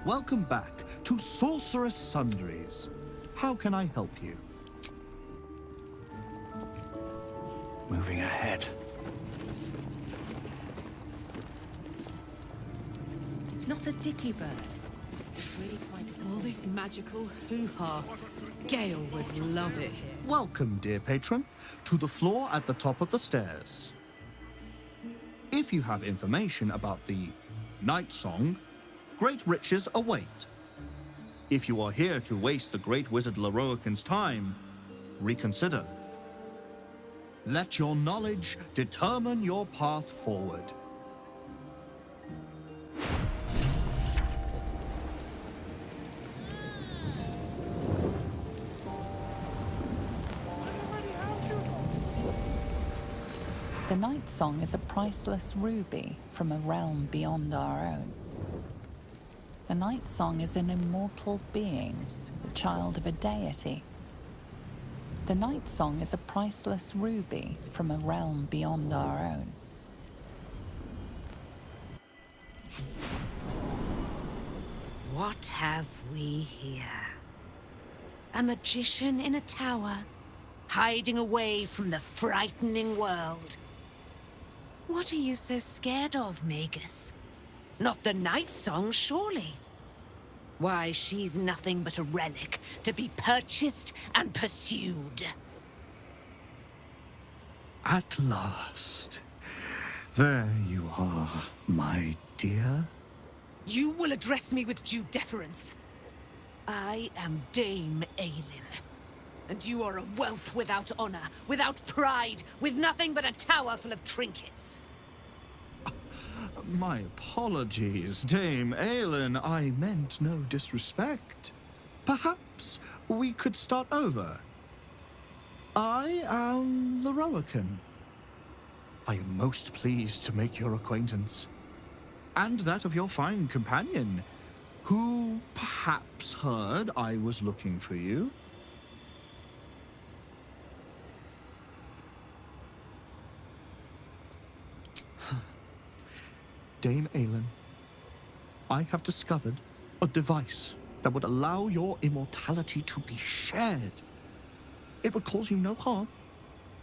Welcome back to Sorceress Sundries. How can I help you? Moving ahead. Not a dicky bird. It's really quite All this magical hoo-ha. Gale would love it here. Welcome, dear patron, to the floor at the top of the stairs. If you have information about the Night Song, great riches await. If you are here to waste the great wizard Leroican's time, reconsider. Let your knowledge determine your path forward. The Night Song is a priceless ruby from a realm beyond our own. The Night Song is an immortal being, the child of a deity. The Night Song is a priceless ruby from a realm beyond our own. What have we here? A magician in a tower, hiding away from the frightening world. What are you so scared of, Magus? Not the Night Song, surely? Why, she's nothing but a relic to be purchased and pursued. At last. There you are, my dear. You will address me with due deference. I am Dame Aelin. And you are a whelp without honor, without pride, with nothing but a tower full of trinkets. My apologies, Dame Aelin. I meant no disrespect. Perhaps we could start over. I am Leroican. I am most pleased to make your acquaintance. And that of your fine companion, who perhaps heard I was looking for you. Dame Aelin, I have discovered a device that would allow your immortality to be shared. It would cause you no harm,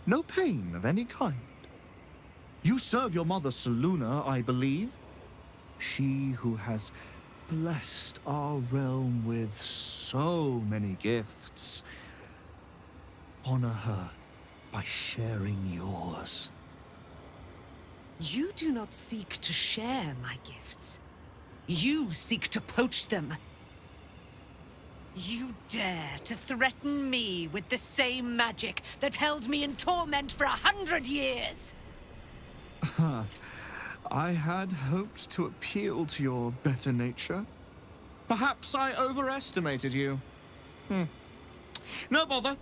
no pain of any kind. You serve your mother, Seluna, I believe. She who has blessed our realm with so many gifts. Honor her by sharing yours. You do not seek to share my gifts. You seek to poach them. You dare to threaten me with the same magic that held me in torment for 100 years! I had hoped to appeal to your better nature. Perhaps I overestimated you. No bother.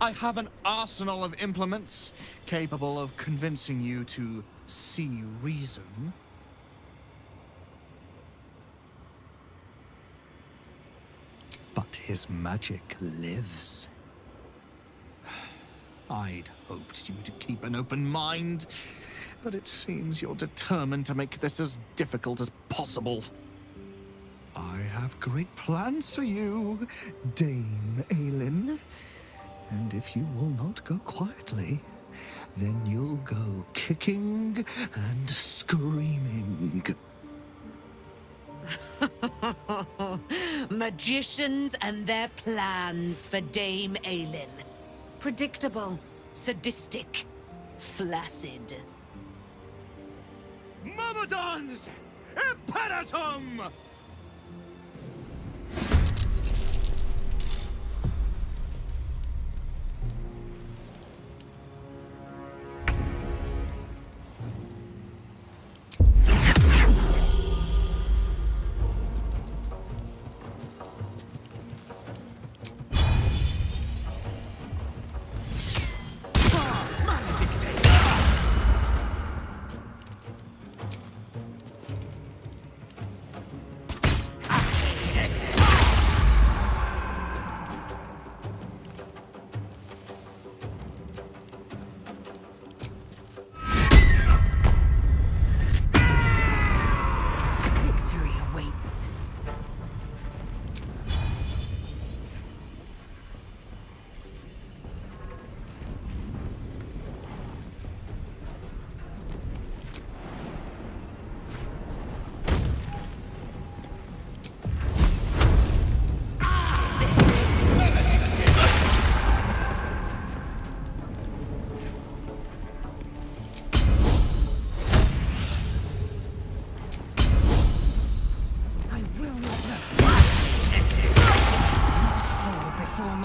I have an arsenal of implements capable of convincing you to see reason. But his magic lives. I'd hoped you to keep an open mind, but it seems you're determined to make this as difficult as possible. I have great plans for you, Dame Aelin. And if you will not go quietly, then you'll go kicking and screaming. Magicians and their plans for Dame Aelin. Predictable, sadistic, flaccid. Myrmidons! Imperatum!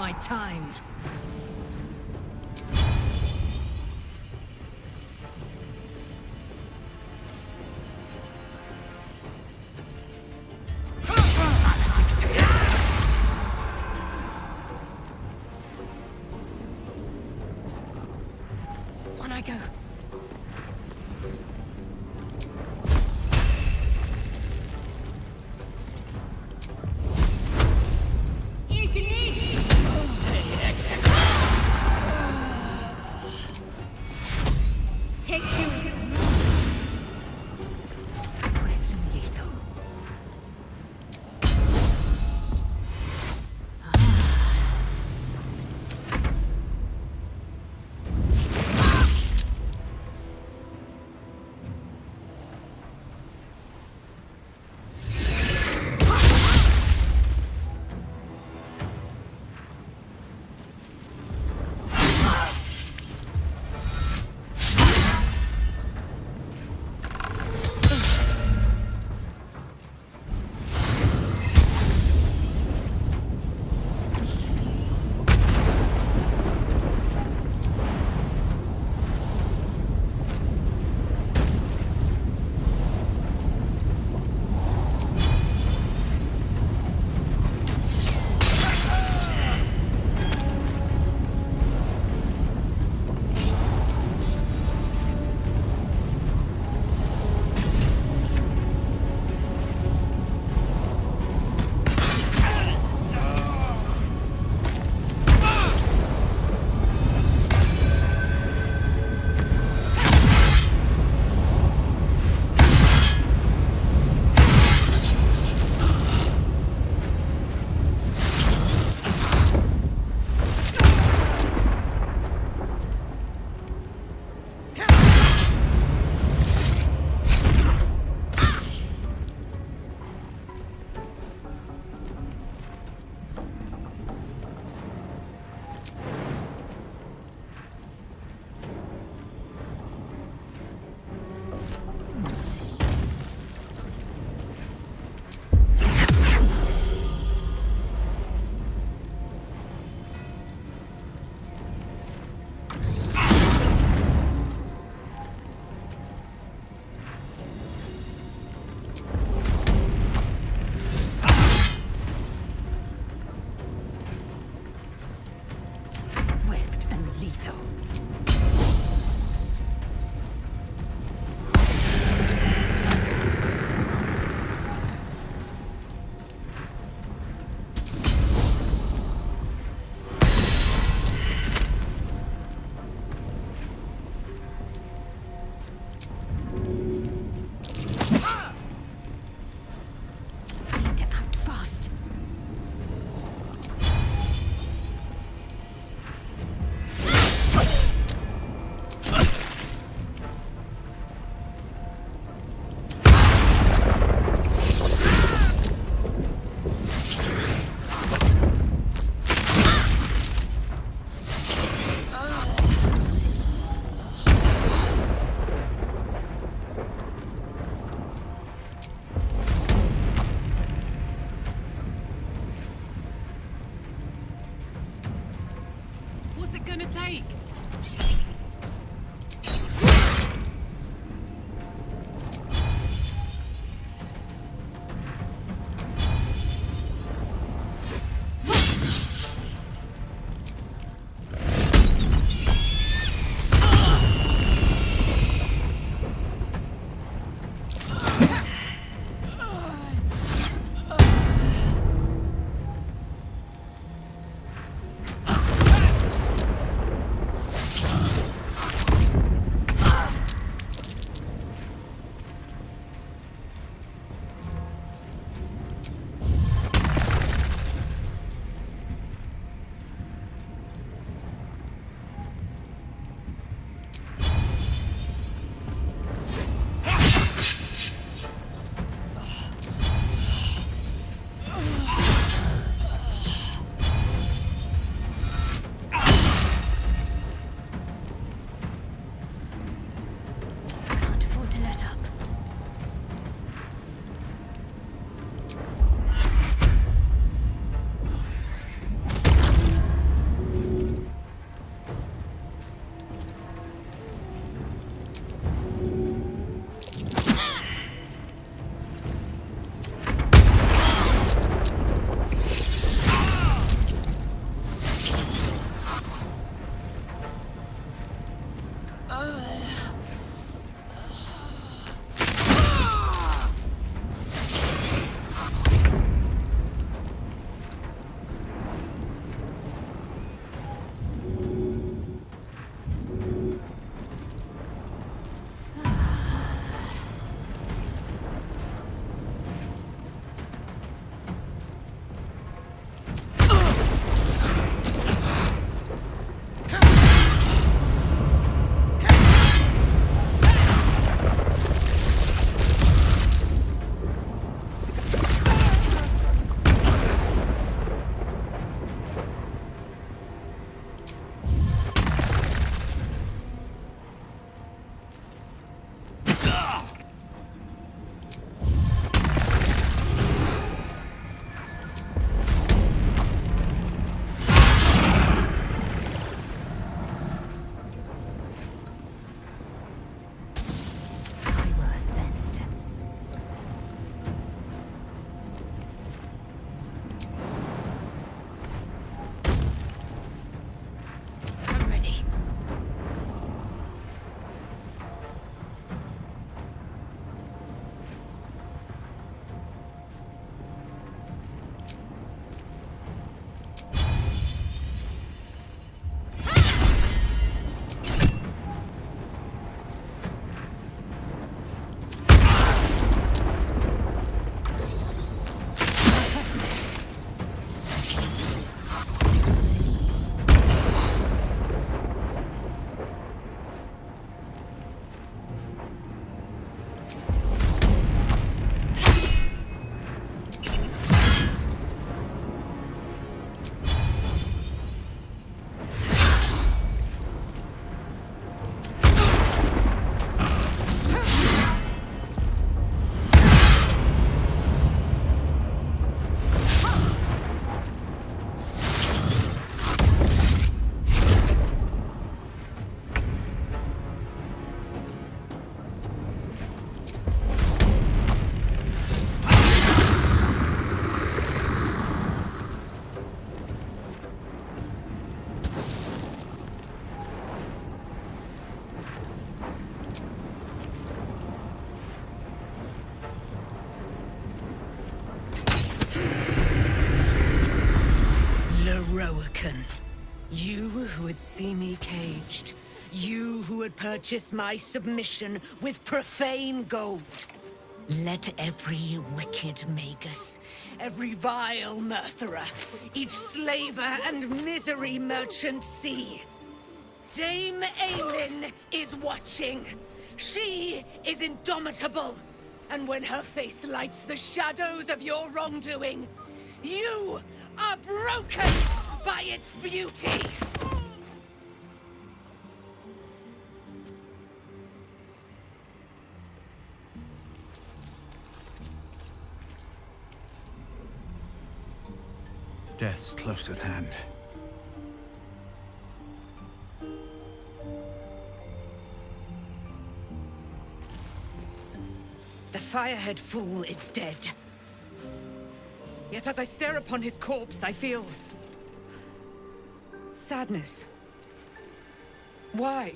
my time. On I go. Take two. Swift and lethal. Swift and lethal. Need to act fast. What's it gonna take? You who would see me caged. You who would purchase my submission with profane gold. Let every wicked magus, every vile murtherer, each slaver and misery merchant see. Dame Aelin is watching. She is indomitable. And when her face lights the shadows of your wrongdoing, you are broken by its beauty. Death's close at hand. The Firehead Fool is dead. Yet as I stare upon his corpse, I feel sadness. Why?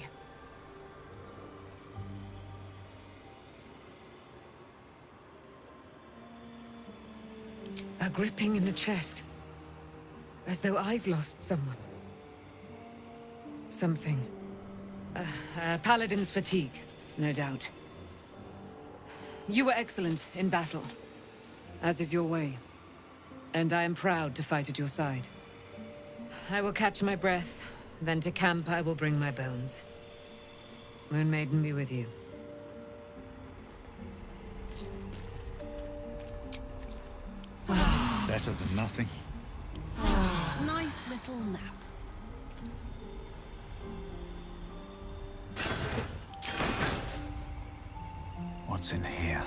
A gripping in the chest. As though I'd lost someone. Something. Paladin's fatigue, no doubt. You were excellent in battle, as is your way. And I am proud to fight at your side. I will catch my breath, then to camp I will bring my bones. Moon Maiden be with you. Better than nothing. Nice little nap. What's in here?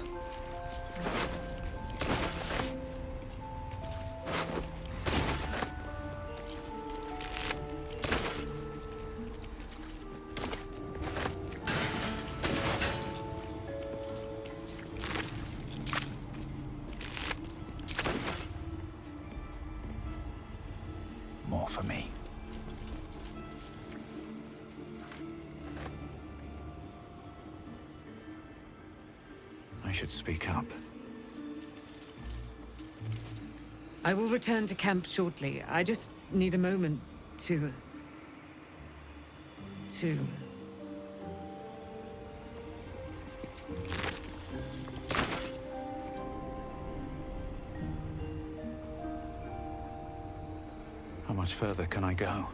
More for me. I should speak up. I will return to camp shortly. I just need a moment to... How much further can I go?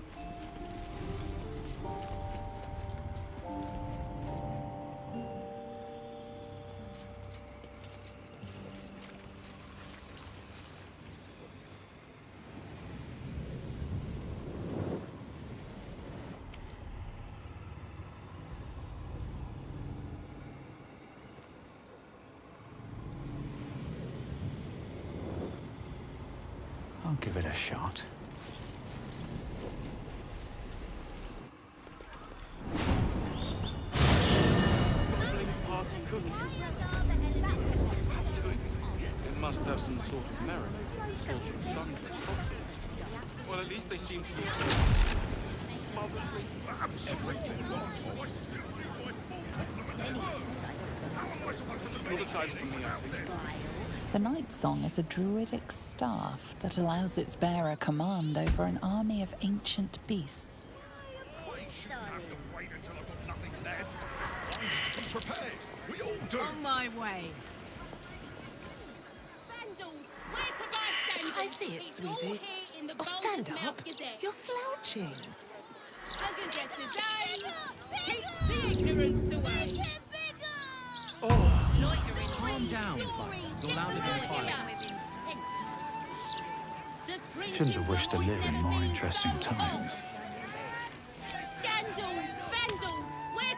I'll give it a shot. It must have some sort of merit. Well, at least they seem to be Another type from me, I think. The Night Song is a druidic staff that allows its bearer command over an army of ancient beasts. On my way. I see it, sweetie. Oh, stand up. You're slouching. A Gazette today keeps the ignorance away. Calm down, You're louder than fire. Shouldn't have wished to live in more interesting times. Scandals, vandals, we're...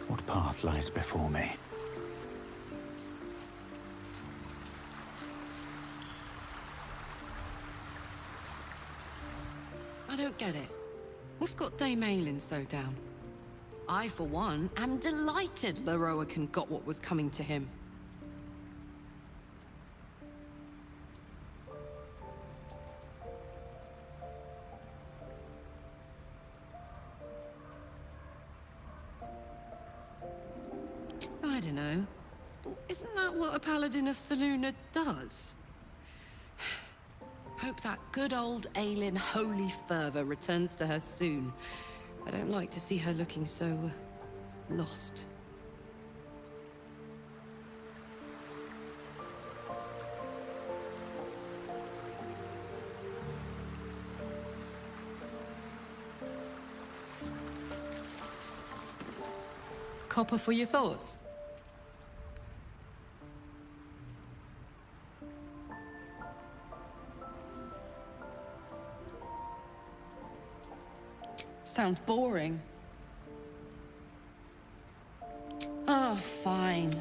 What path lies before me? I don't get it. What's got Dame Aelin so down? I, for one, am delighted Leroican got what was coming to him. what a paladin of Selûne does? Hope that good old Aelin holy fervor returns to her soon. I don't like to see her looking so lost. Copper for your thoughts? Sounds boring. Oh, fine.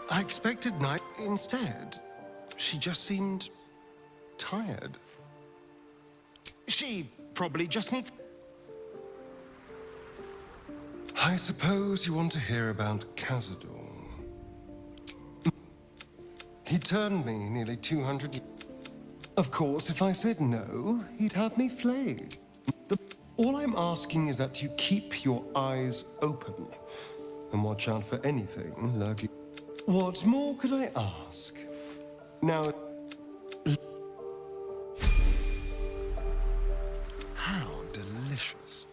I expected night instead. She just seemed tired. She probably just needs... I suppose you want to hear about Cazador. He turned me nearly 200 years. Of course, if I said no, he'd have me flayed. All I'm asking is that you keep your eyes open and watch out for anything lurking. What more could I ask? Now... How delicious.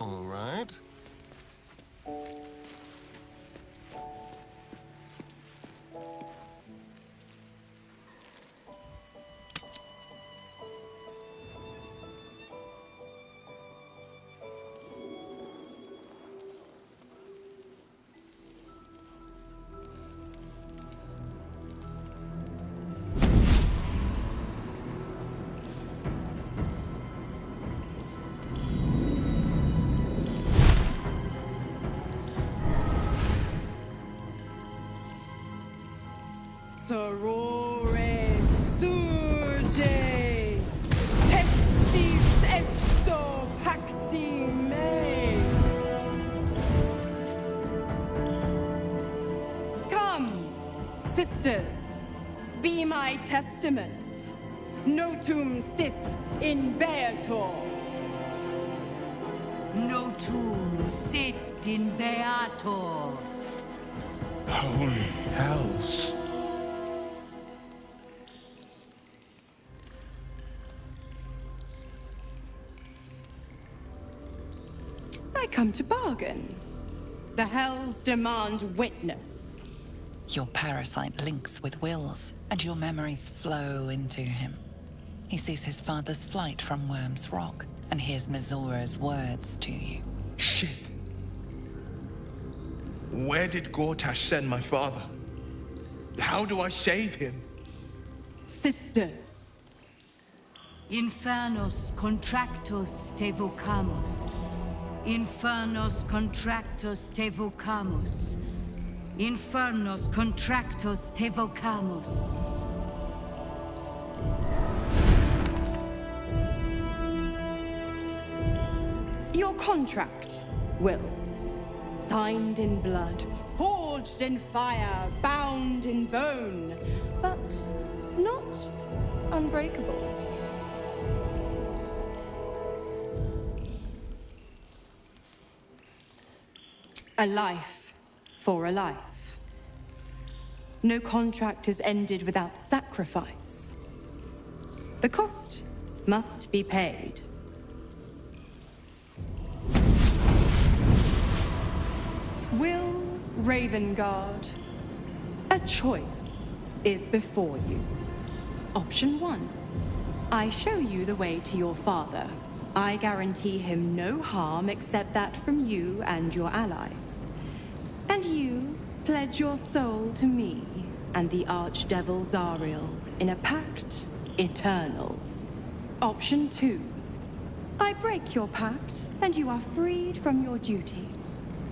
All right. Sorore surge, testis esto pacti me. Come, sisters, be my testament. Notum sit in beator. Notum sit in beator. Holy hells. I come to bargain. The hells demand witness. Your parasite links with Will's, and your memories flow into him. He sees his father's flight from Worm's Rock, and hears Mizura's words to you. Shit. Where did Gortash send my father? How do I save him? Sisters. Infernos contractos te vocamus. Infernos contractos te vocamus. Infernos contractos te vocamus. Your contract, Will. Signed in blood, forged in fire, bound in bone, but not unbreakable. A life for a life. No contract is ended without sacrifice. The cost must be paid. Will Ravengard, a choice is before you. Option 1. I show you the way to your father. I guarantee him no harm except that from you and your allies. And you pledge your soul to me and the Archdevil Zariel in a pact eternal. Option 2. I break your pact and you are freed from your duty.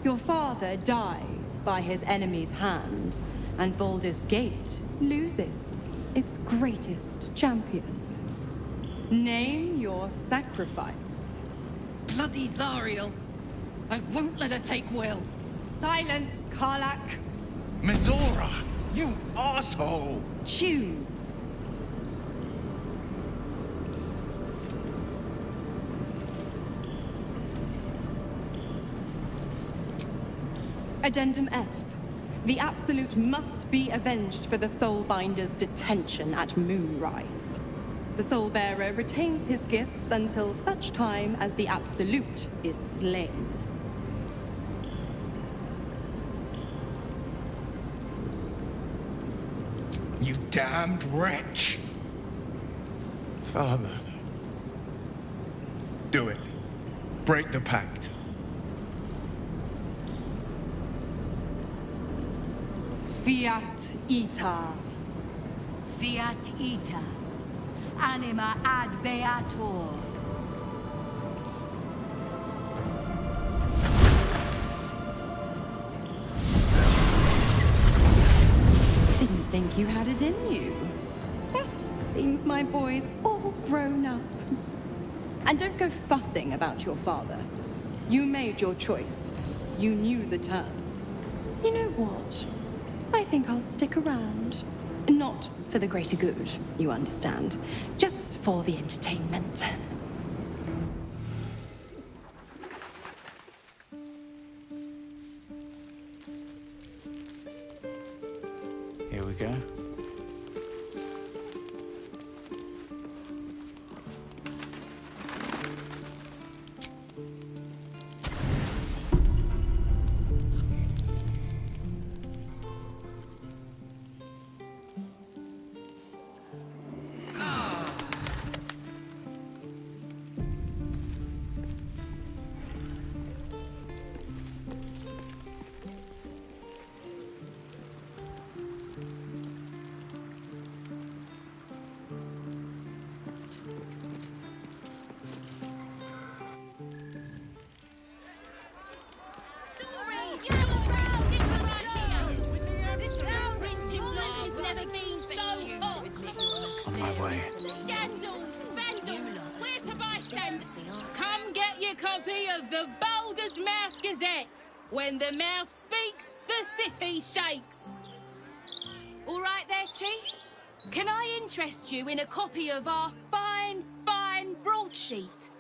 Your father dies by his enemy's hand, and Baldur's Gate loses its greatest champion. Name your sacrifice. Bloody Zariel. I won't let her take Will. Silence, Karlak. Mizora, you asshole! Choose. Addendum F. The Absolute must be avenged for the Soulbinder's detention at Moonrise. The Soulbearer retains his gifts until such time as the Absolute is slain. You damned wretch! Father. Do it. Break the pact. Fiat Ita. Fiat ita. Anima ad beator. Didn't think you had it in you. Seems my boy's all grown up. And don't go fussing about your father. You made your choice. You knew the terms. You know what? I think I'll stick around. Not for the greater good, you understand. Just for the entertainment. Here we go. On my way. Scandals! Vandals! Where to buy stand? Come get your copy of the Baldur's Mouth Gazette. When the mouth speaks, the city shakes. All right there, Chief? Can I interest you in a copy of our fine broadsheet?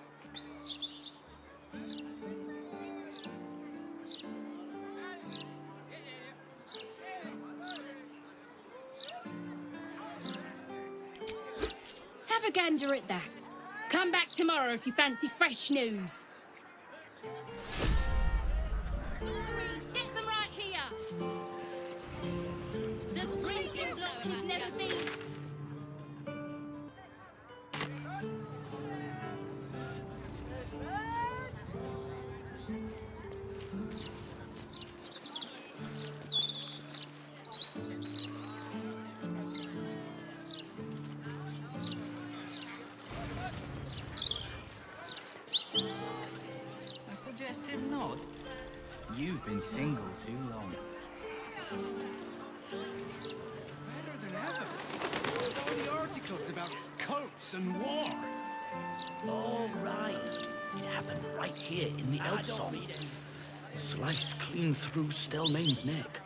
Have a gander at that. Come back tomorrow if you fancy fresh news. Stories, get them right here. The printing block has never been... suggestive nod? You've been single too long. Better than ever. All the articles about cults and war. All right. It happened right here in the elf song. Sliced clean through Stelmane's neck.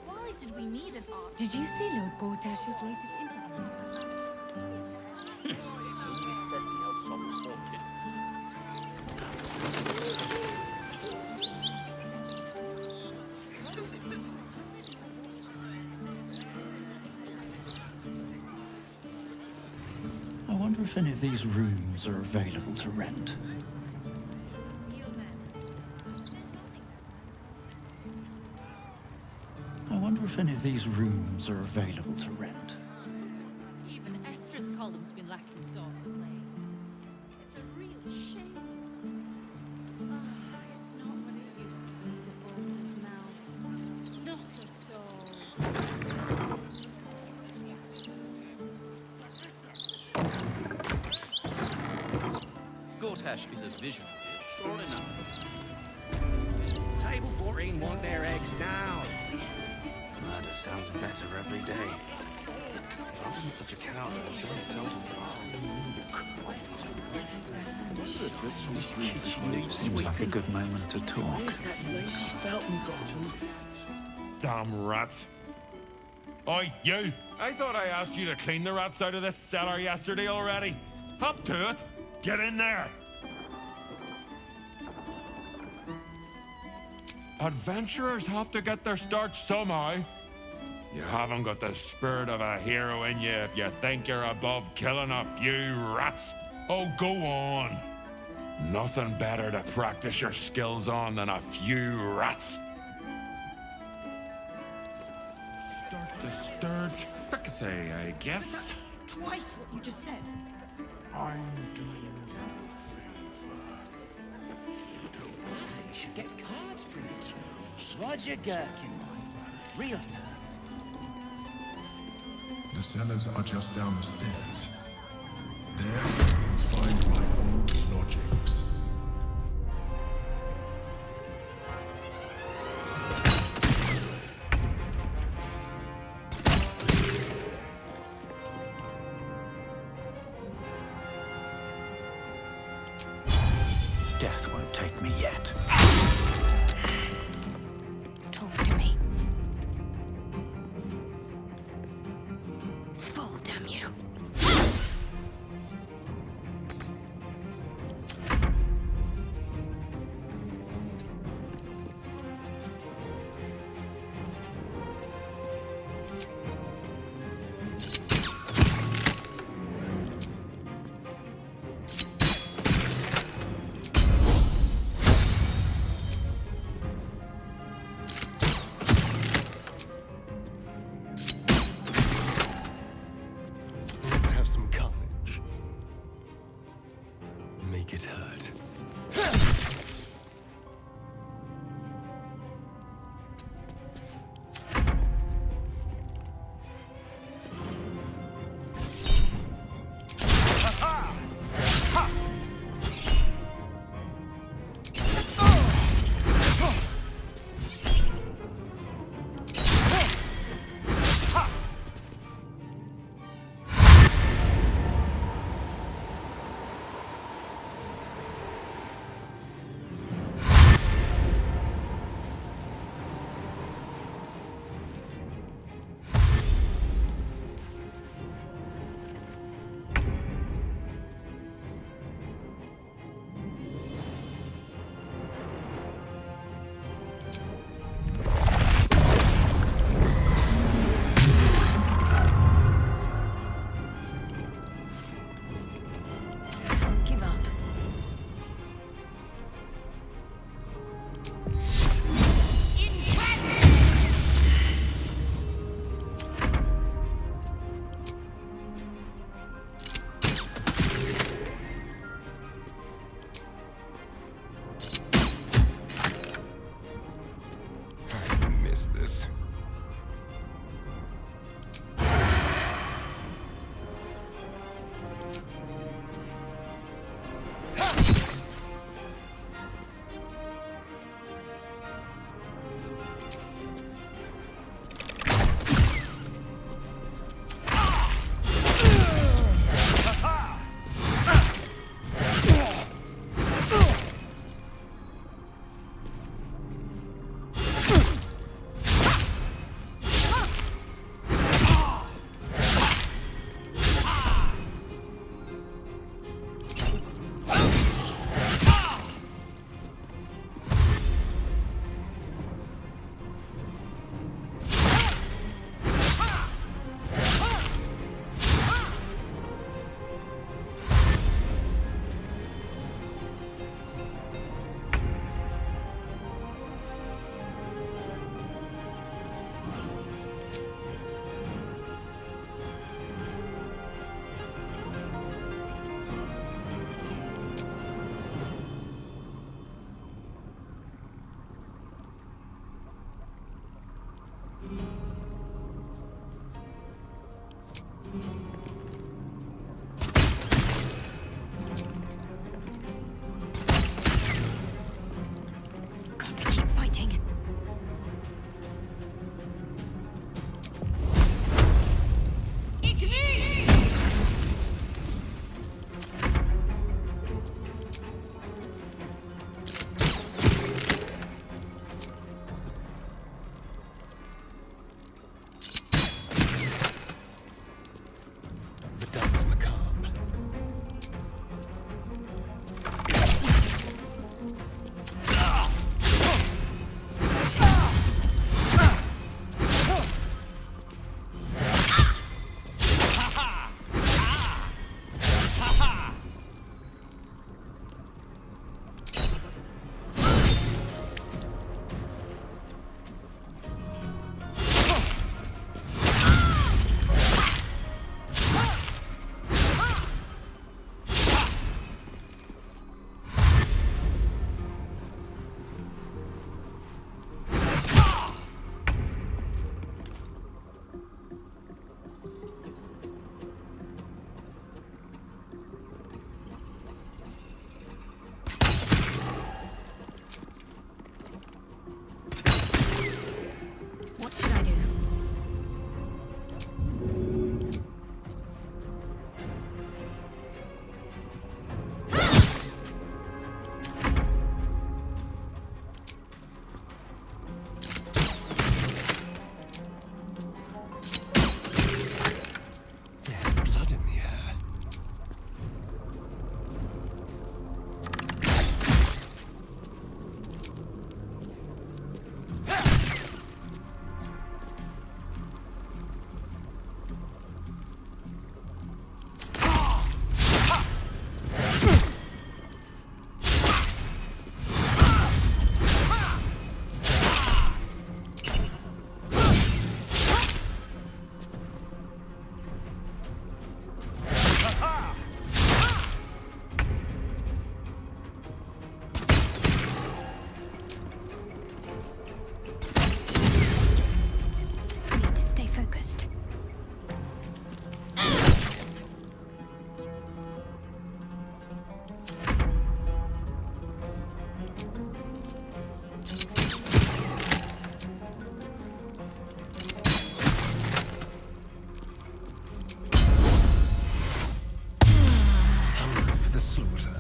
Why did we need an art? Did you see Lord Gortash's latest interview? I wonder if any of these rooms are available to rent. I wonder if any of these rooms are available to rent. Even Estra's column's been lacking source of late. It's a real shame. It's not what it used to be, the Baldur's mouth. Not at all. Gortash is a visionary, sure enough. Table 14 want their eggs now. Murder sounds better every day. If I wasn't such a coward, I'd join the cult. Wonder if this Seems like a good moment to talk. Damn rats. Oi, you! I thought I asked you to clean the rats out of this cellar yesterday already. Up to it! Get in there! Adventurers have to get their start somehow. You haven't got the spirit of a hero in you if you think you're above killing a few rats. Oh, go on. Nothing better to practice your skills on than a few rats. Start the sturge fricassee, I guess. Twice what you just said. I'm doing You should get cards printed. Roger Gherkins, realtor. The cellars are just down the stairs. There, you'll find my own lodgings. Death won't take me yet. Talk to me. Fall, damn you. Let's have some carnage. Make it hurt. dance macabre. What should I do? There's blood in the air. I need to stay focused. Hungry for the slaughter.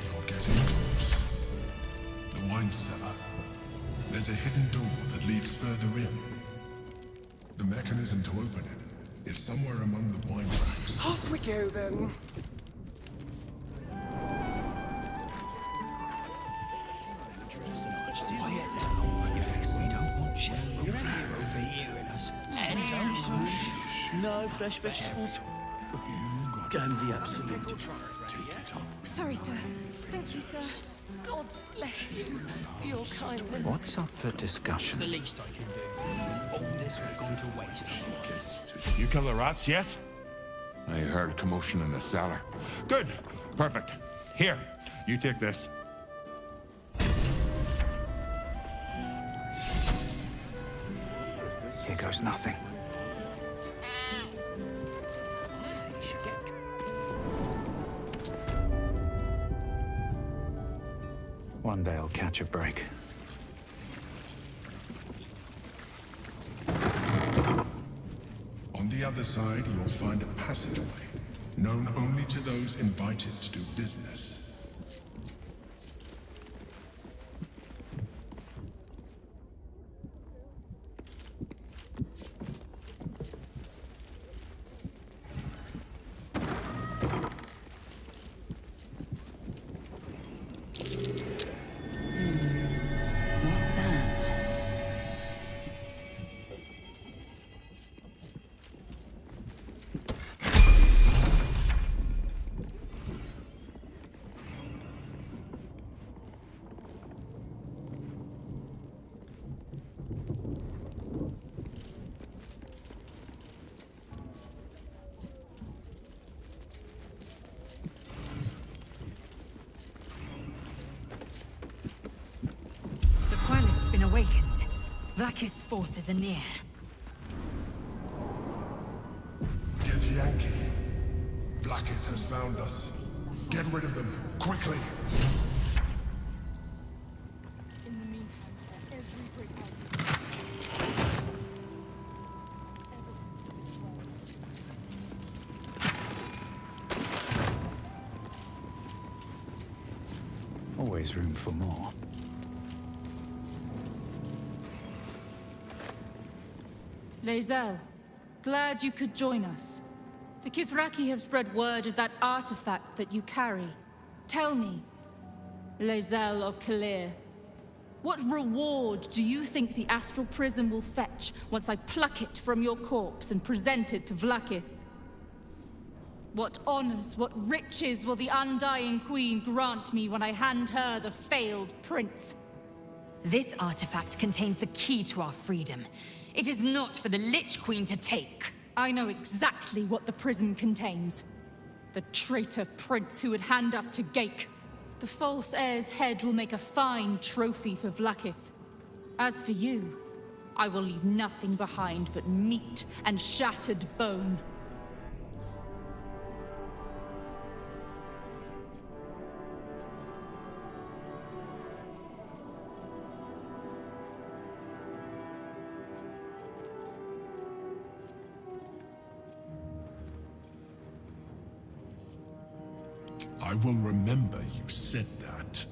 You're getting close. The wine cellar. There's a hidden door that leads further in. The mechanism to open it is somewhere among the wine racks. Off we go then. We don't want Chef overhearing us. And no fresh vegetables. And the absolute. Sorry, sir. Thank you, sir. God bless you for your kindness. What's up for discussion? The least I can do. All this would have gone to waste. You kill the rats, yes? I heard commotion in the cellar. Good. Perfect. Here, you take this. Here goes nothing. One day I'll catch a break. On the other side, you'll find a passageway, known only to those invited to do business. What's that? The planet's been awakened. Vlaakith's forces are near. Githyanki, Vlaakith has found us. Get rid of them, quickly! In the meantime, tell everyone always room for more. Lae'zel, glad you could join us. The Kithraki have spread word of that artifact that you carry. Tell me, Lae'zel of Kalir, what reward do you think the Astral Prism will fetch once I pluck it from your corpse and present it to Vlaakith? What honors, what riches will the Undying Queen grant me when I hand her the failed prince? This artifact contains the key to our freedom. It is not for the Lich Queen to take. I know exactly what the prism contains. The traitor prince who would hand us to Gake. The false heir's head will make a fine trophy for Vlaakith. As for you, I will leave nothing behind but meat and shattered bone. I will remember you said that.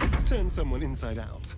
Let's turn someone inside out.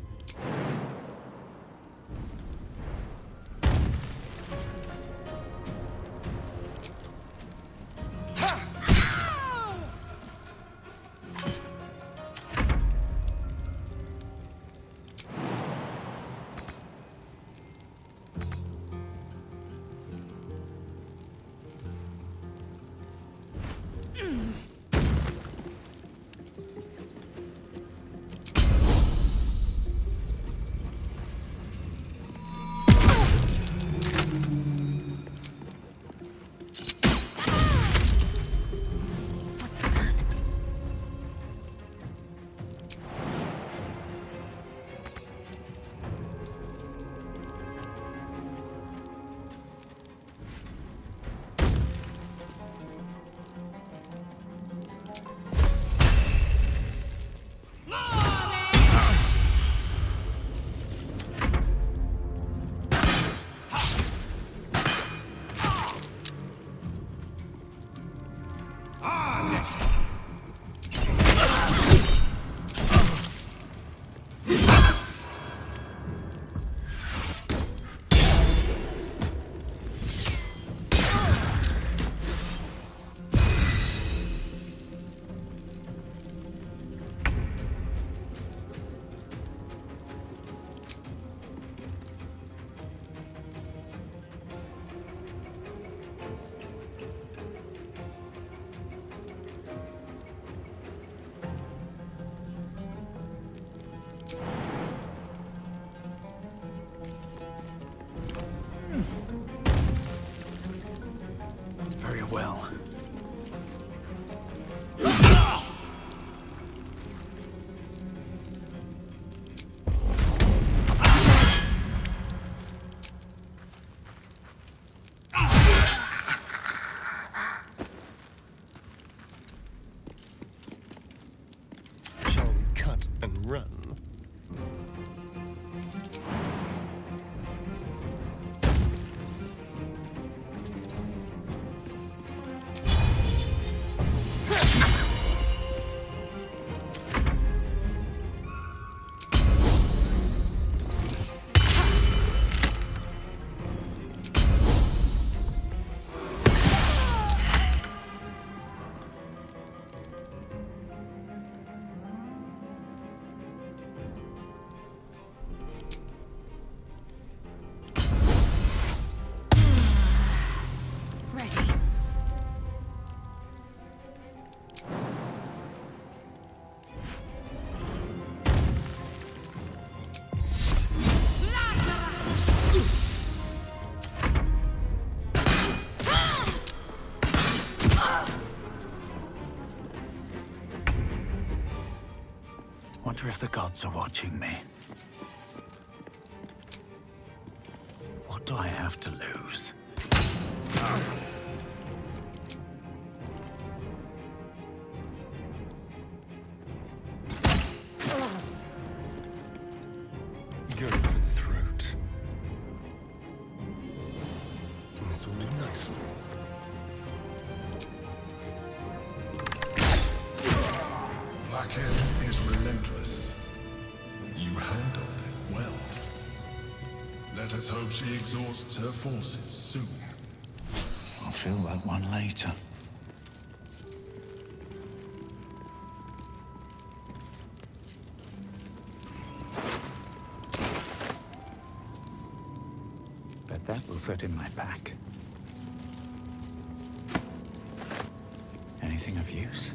Very well. Shall we cut and run? Ready. Wonder if the gods are watching me. What do I have to lose? Go for the throat. This will do nicely. Blackhead is relentless. You handled it well. Let us hope she exhausts her forces soon. I'll feel that one later. Bet that will fit in my pack. Anything of use?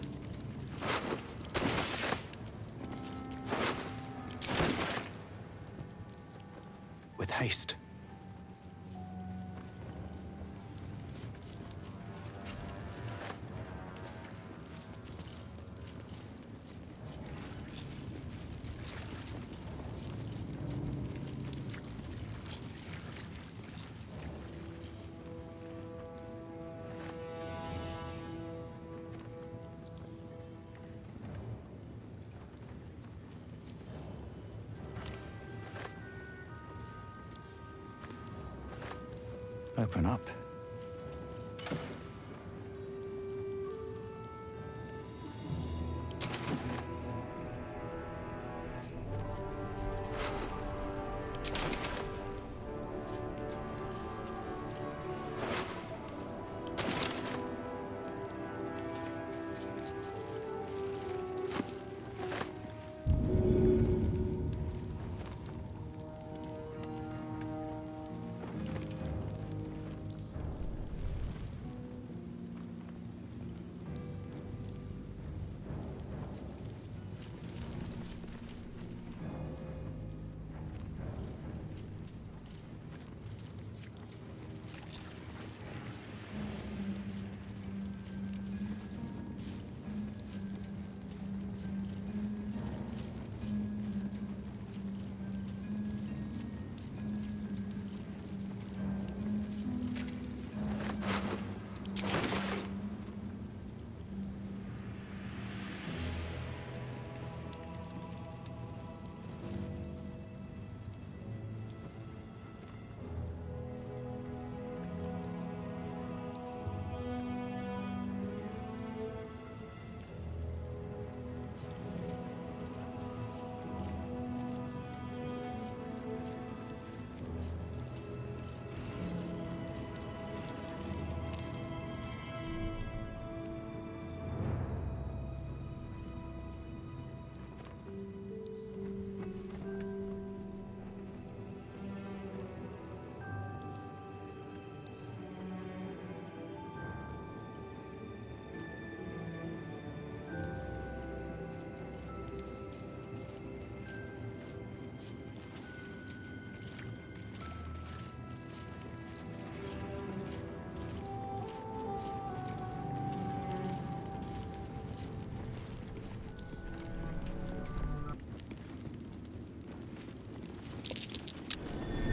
With haste. Open up.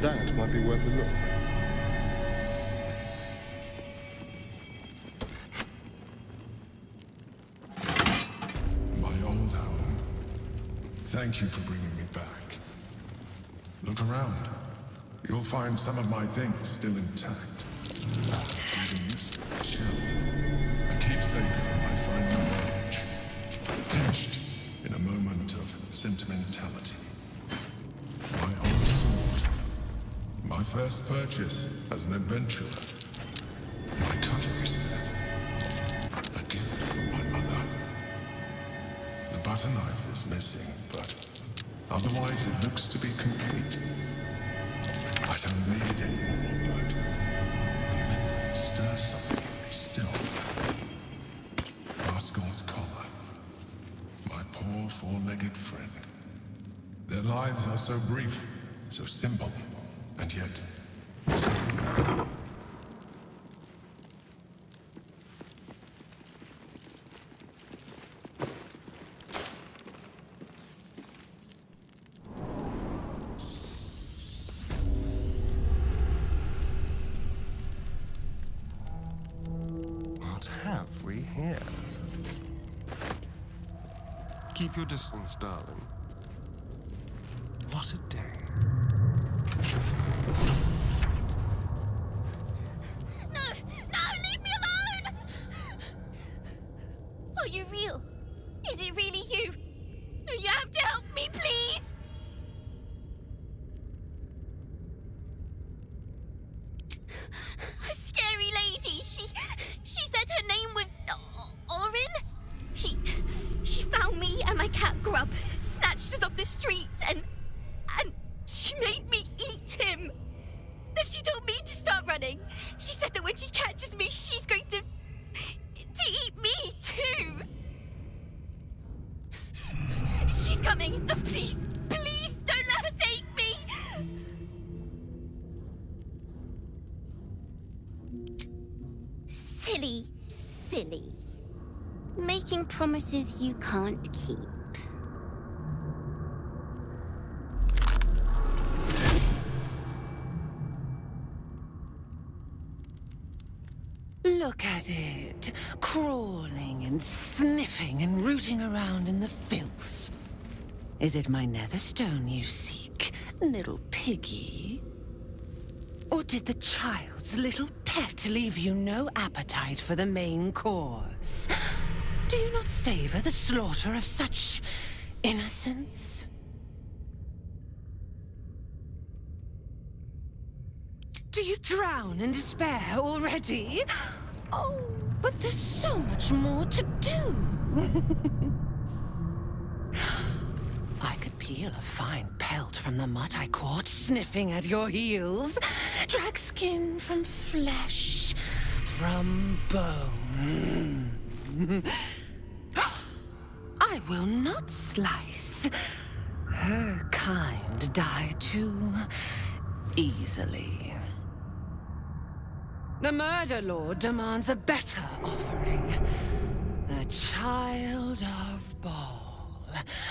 That might be worth a look. My old home. Thank you for bringing me back. Look around. You'll find some of my things still intact. Perhaps even useful as shell. A keepsake from my final voyage. Pinched in a moment of sentimentality. My old sword. My first purchase as an adventurer. My cutlery set. A gift from my mother. The butter knife is missing, but otherwise it looks to be complete. I don't need it anymore, but the memory stirs something in me still. Rascal's collar. My poor four-legged friend. Their lives are so brief, so simple, and yet so What have we here? Keep your distance, darling. What a day. No! No! Leave me alone! Are you real? Is it really you? You have to help me, please! A scary lady. She said her name was Orin. She found me and my cat Grub, snatched us off the streets, and she made me eat him. Then she told me to start running. She said that when she catches me, she's going to eat me too. She's coming. Please, please don't let her take me. Silly. Making promises you can't keep. Look at it, crawling and sniffing and rooting around in the filth. Is it my netherstone you seek, little piggy? Or did the child's little pet leave you no appetite for the main course? Do you not savor the slaughter of such innocence? Do you drown in despair already? Oh, but there's so much more to do. I could peel a fine pelt from the mud I caught sniffing at your heels. Drag skin from flesh, from bone. I will not slice. Her kind die too easily. The Murder Lord demands a better offering. A child of Baal.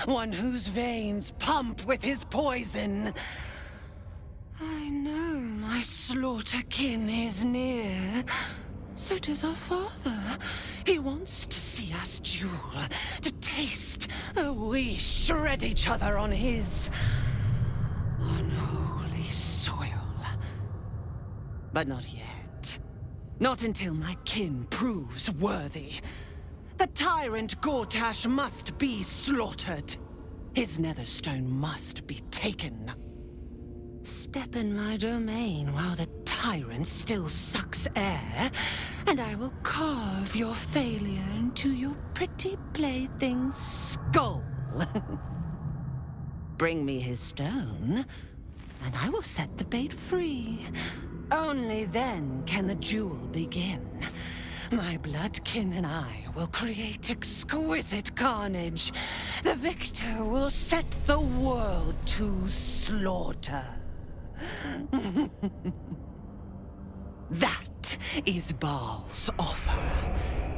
One whose veins pump with his poison. I know my slaughter kin is near. So does our father. He wants to see us duel, to taste. We shred each other on his unholy soil. But not yet. Not until my kin proves worthy. The tyrant Gortash must be slaughtered. His netherstone must be taken. Step in my domain while the tyrant still sucks air, and I will carve your failure into your pretty plaything's skull. Bring me his stone, and I will set the bait free. Only then can the duel begin. My bloodkin and I will create exquisite carnage. The victor will set the world to slaughter. That is Baal's offer.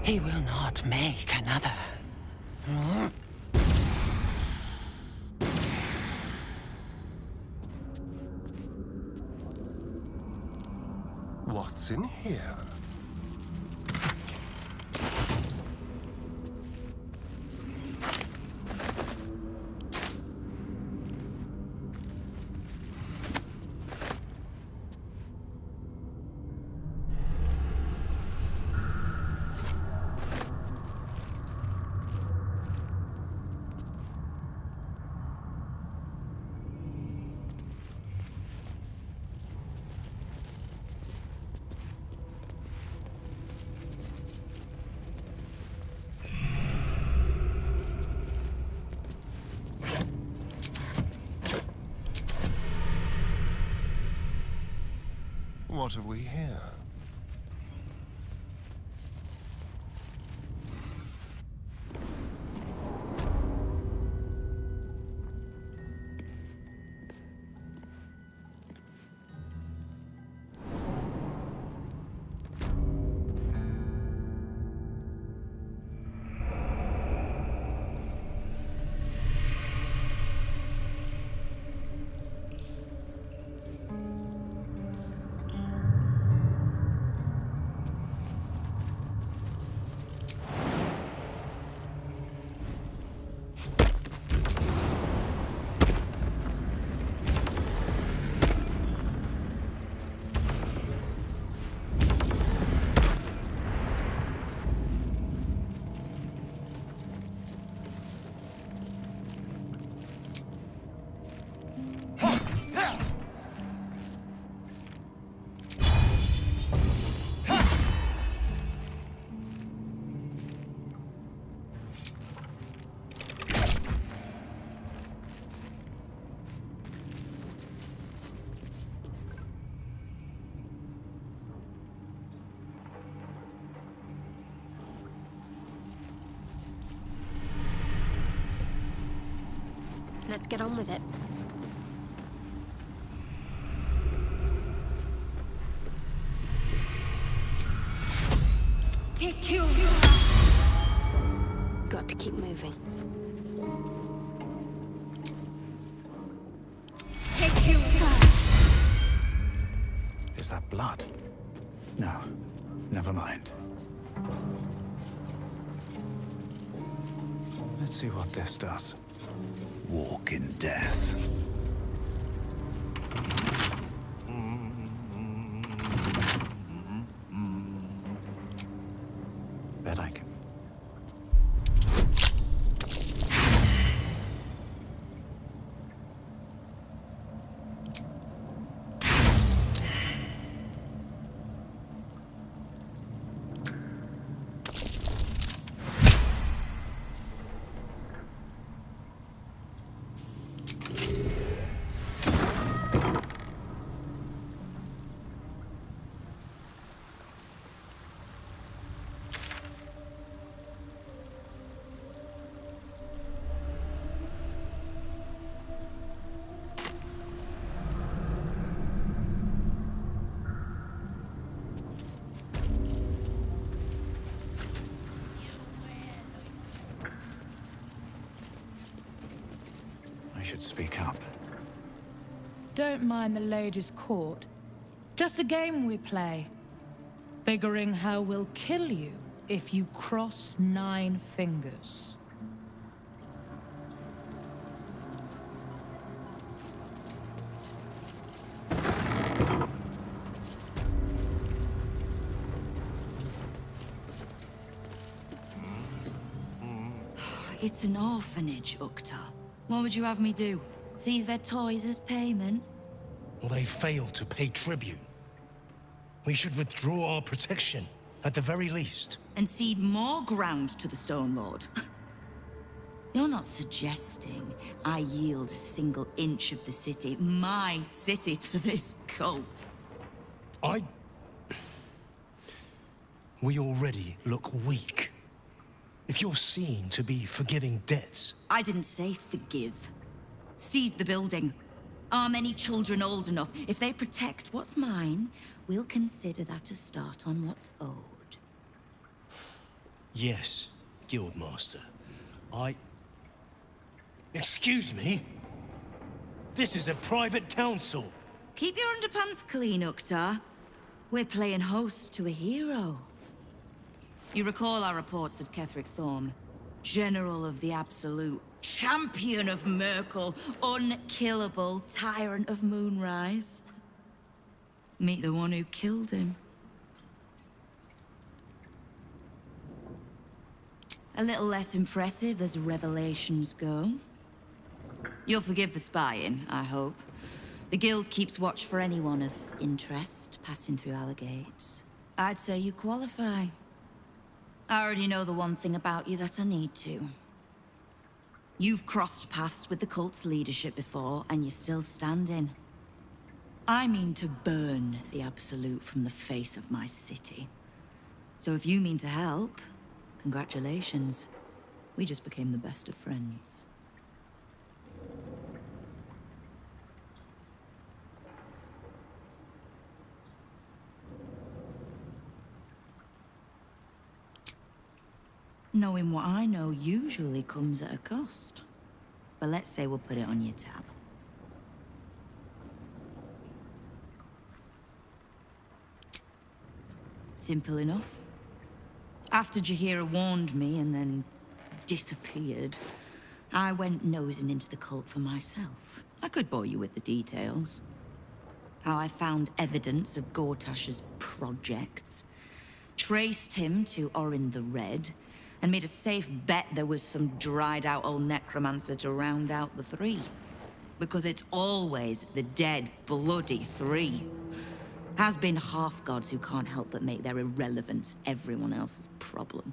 He will not make another. in here? What have we here? Let's get on with it. Take you. Got to keep moving. Take you. Is that blood? No, never mind. Let's see what this does. Walk in death. Bet I can. I should speak up. Don't mind the lady's court. Just a game we play. Figuring how we'll kill you if you cross 9 fingers. It's an orphanage, Ukta. What would you have me do? Seize their toys as payment? Well, they failed to pay tribute. We should withdraw our protection, at the very least. And cede more ground to the Stone Lord? You're not suggesting I yield a single inch of the city, my city, to this cult? We already look weak. If you're seen to be forgiving debts... I didn't say forgive. Seize the building. Arm any children old enough. If they protect what's mine, we'll consider that a start on what's owed. Yes, Guildmaster. Excuse me? This is a private council. Keep your underpants clean, Uktar. We're playing host to a hero. You recall our reports of Ketheric Thorm, General of the Absolute, Champion of Merkel, unkillable Tyrant of Moonrise. Meet the one who killed him. A little less impressive as revelations go. You'll forgive the spying, I hope. The Guild keeps watch for anyone of interest passing through our gates. I'd say you qualify. I already know the one thing about you that I need to. You've crossed paths with the cult's leadership before, and you're still standing. I mean to burn the Absolute from the face of my city. So if you mean to help, congratulations. We just became the best of friends. Knowing what I know usually comes at a cost. But let's say we'll put it on your tab. Simple enough. After Jaheira warned me and then disappeared, I went nosing into the cult for myself. I could bore you with the details. How I found evidence of Gortash's projects, traced him to Orin the Red, and made a safe bet there was some dried-out old necromancer to round out the three. Because it's always the dead, bloody three. Has been half-gods who can't help but make their irrelevance everyone else's problem.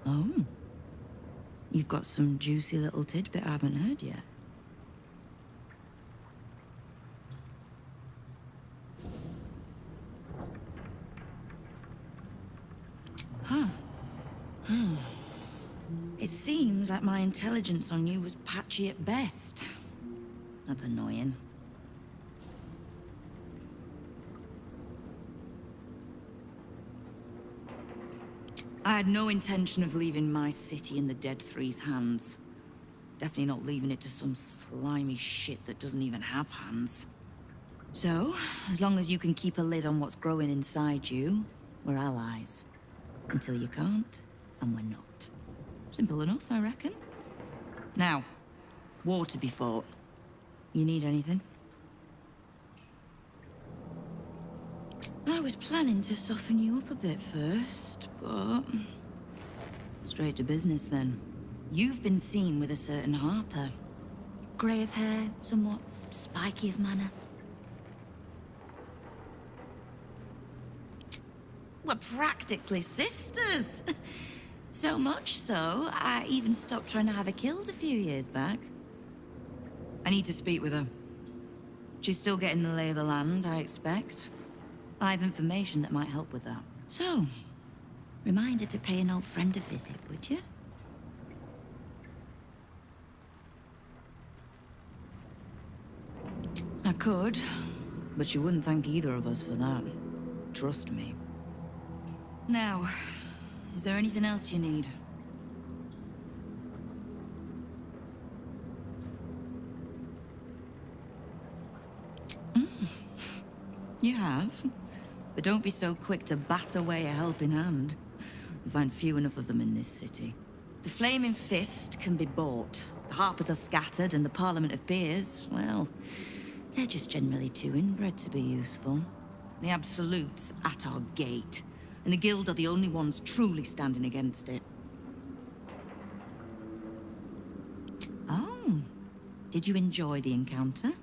Oh. You've got some juicy little tidbit I haven't heard yet. Huh. It seems like my intelligence on you was patchy at best. That's annoying. I had no intention of leaving my city in the Dead Three's hands. Definitely not leaving it to some slimy shit that doesn't even have hands. So, as long as you can keep a lid on what's growing inside you, we're allies. Until you can't, and we're not. Simple enough, I reckon. Now, war to be fought. You need anything? I was planning to soften you up a bit first, but... straight to business then. You've been seen with a certain Harper. Grey of hair, somewhat spiky of manner. We're practically sisters. So much so, I even stopped trying to have her killed a few years back. I need to speak with her. She's still getting the lay of the land, I expect. I have information that might help with that. So, remind her to pay an old friend a visit, would you? I could, but she wouldn't thank either of us for that. Trust me. Now, is there anything else you need? You have. But don't be so quick to bat away a helping hand. You find few enough of them in this city. The Flaming Fist can be bought. The Harpers are scattered, and the Parliament of Peers, well, they're just generally too inbred to be useful. The Absolute's at our gate, and the Guild are the only ones truly standing against it. Oh, did you enjoy the encounter?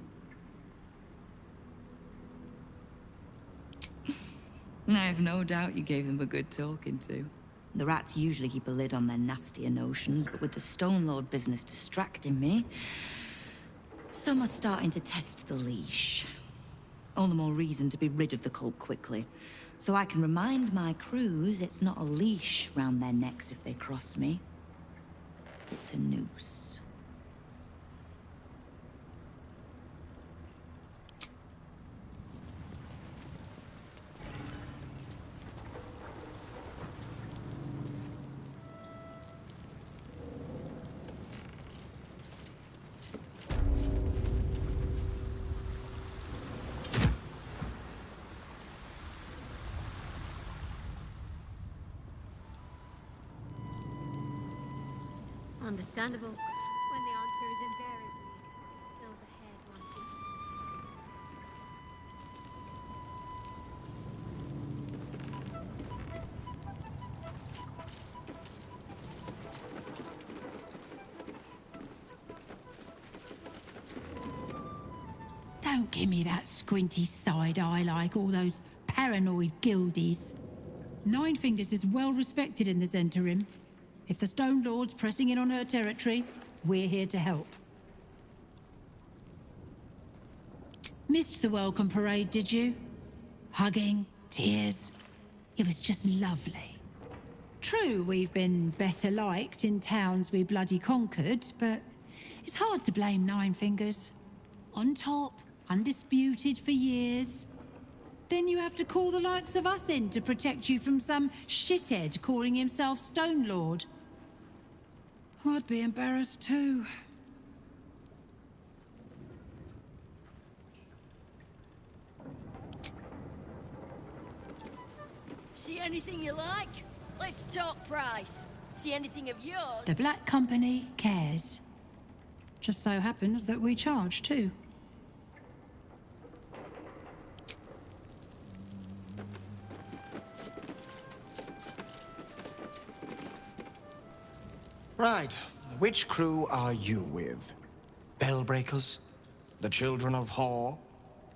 I have no doubt you gave them a good talking to. The rats usually keep a lid on their nastier notions, but with the Stone Lord business distracting me, some are starting to test the leash. All the more reason to be rid of the cult quickly, so I can remind my crews it's not a leash round their necks if they cross me. It's a noose. Understandable. When the answer is invariably silver-haired one. Don't give me that squinty side eye like all those paranoid guildies. Nine Fingers is well respected in the Zentarim. If the Stone Lord's pressing in on her territory, we're here to help. Missed the welcome parade, did you? Hugging, tears. It was just lovely. True, we've been better liked in towns we bloody conquered, but it's hard to blame Nine Fingers. On top, undisputed for years. Then you have to call the likes of us in to protect you from some shithead calling himself Stone Lord. I'd be embarrassed too. See anything you like? Let's talk price. See anything of yours? The Black Company cares. Just so happens that we charge too. Right. Which crew are you with? Bellbreakers? The Children of Hor?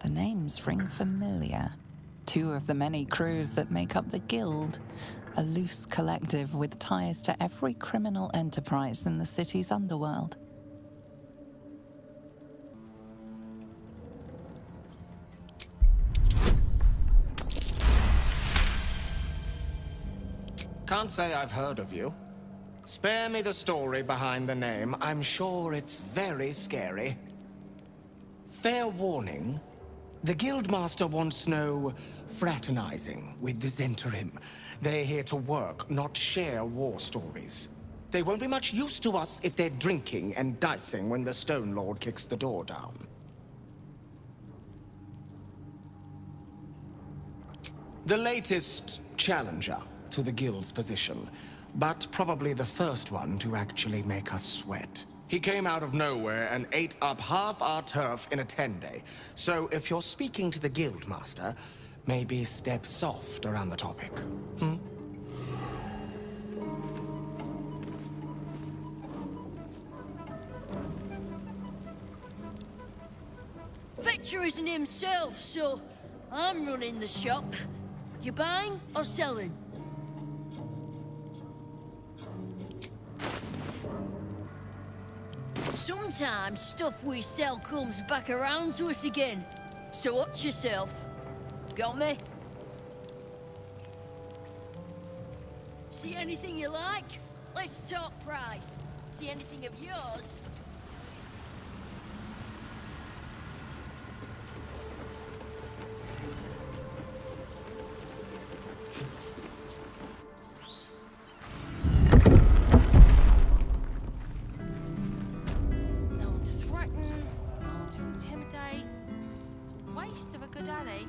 The names ring familiar. Two of the many crews that make up the Guild, a loose collective with ties to every criminal enterprise in the city's underworld. Can't say I've heard of you. Spare me the story behind the name. I'm sure it's very scary. Fair warning, the Guildmaster wants no fraternizing with the Zentarim. They're here to work, not share war stories. They won't be much use to us if they're drinking and dicing when the Stone Lord kicks the door down. The latest challenger to the Guild's position, but probably the first one to actually make us sweat. He came out of nowhere and ate up half our turf in a 10-day. So if you're speaking to the Guildmaster, maybe step soft around the topic. Victor isn't himself, so I'm running the shop. You buying or selling? Sometimes stuff we sell comes back around to us again. So watch yourself. Got me? See anything you like? Let's talk price. See anything of yours? No one to threaten, no one to intimidate. Waste of a good alley.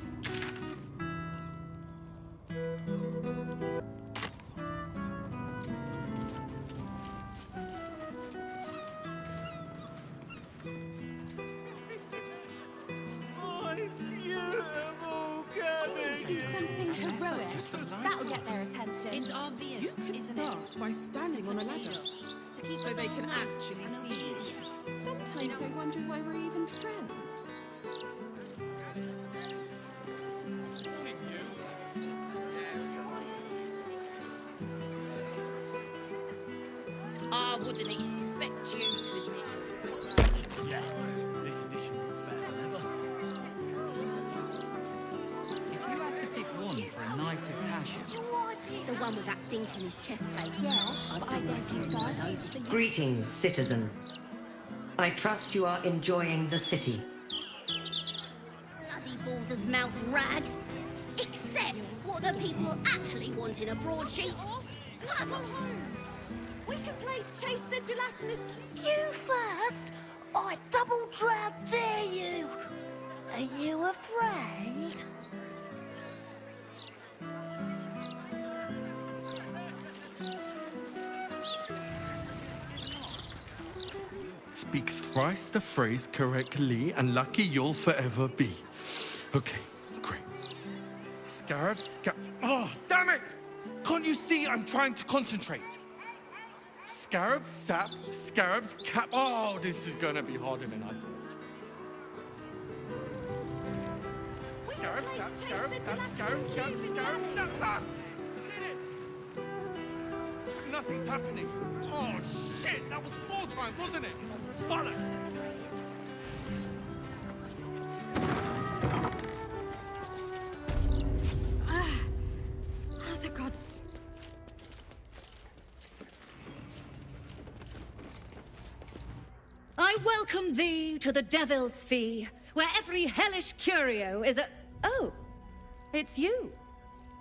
Do something heroic. That'll get their attention. It's obvious. You could start by standing on a ladder, so they can actually see you. Sometimes I wonder why we're even friends. I wouldn't expect you to admit. Yeah, this edition is better than ever. If you had to pick one for a night of passion, The one with that dink in his chest plate. Yeah, but I don't think first. Greetings, citizen. I trust you are enjoying the city. Bloody Baldur's mouth rag. Except what the people actually want in a broadsheet. Puzzle. We can play Chase the Gelatinous Cube. You first? I double drown dare you! Are you afraid? phrase the phrase correctly, and lucky you'll forever be. Okay, great. Oh, damn it! Can't you see I'm trying to concentrate? Scarab sap, scarab's cap. Oh, this is gonna be harder than I thought. Scarab sap, scarab sap, scarab sap, scarab sap. Ah! Did it! Nothing's happening. Oh, shit! That was 4 times, wasn't it? Bollocks! The gods. I welcome thee to the Devil's Fee, where every hellish curio is a... Oh, it's you.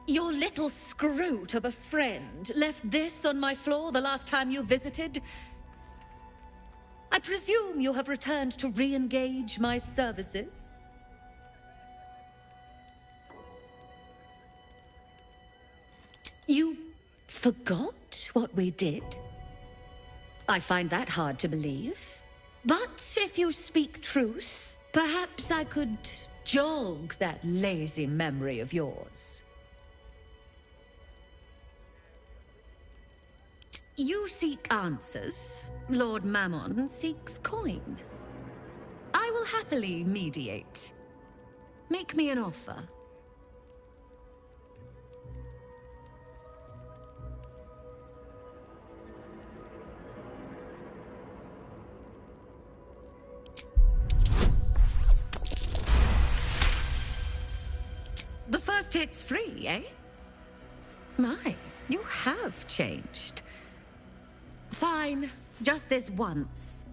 Your little scroot of a friend left this on my floor the last time you visited. I presume you have returned to re-engage my services? You forgot what we did? I find that hard to believe. But if you speak truth, perhaps I could jog that lazy memory of yours. You seek answers. Lord Mammon seeks coin. I will happily mediate. Make me an offer. The first hit's free, eh? My, you have changed. Fine, just this once.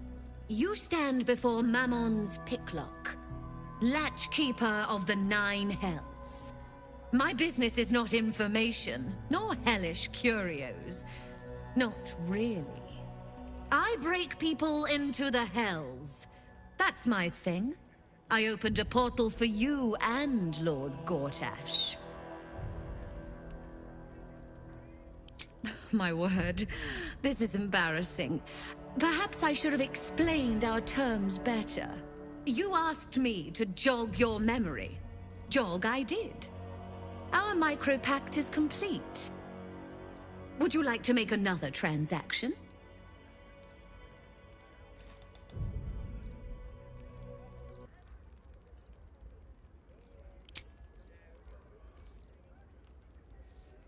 You stand before Mammon's picklock, latchkeeper of the 9 hells. My business is not information, nor hellish curios. Not really. I break people into the hells. That's my thing. I opened a portal for you and Lord Gortash. My word, this is embarrassing. Perhaps I should have explained our terms better. You asked me to jog your memory. Jog I did. Our micro-pact is complete. Would you like to make another transaction?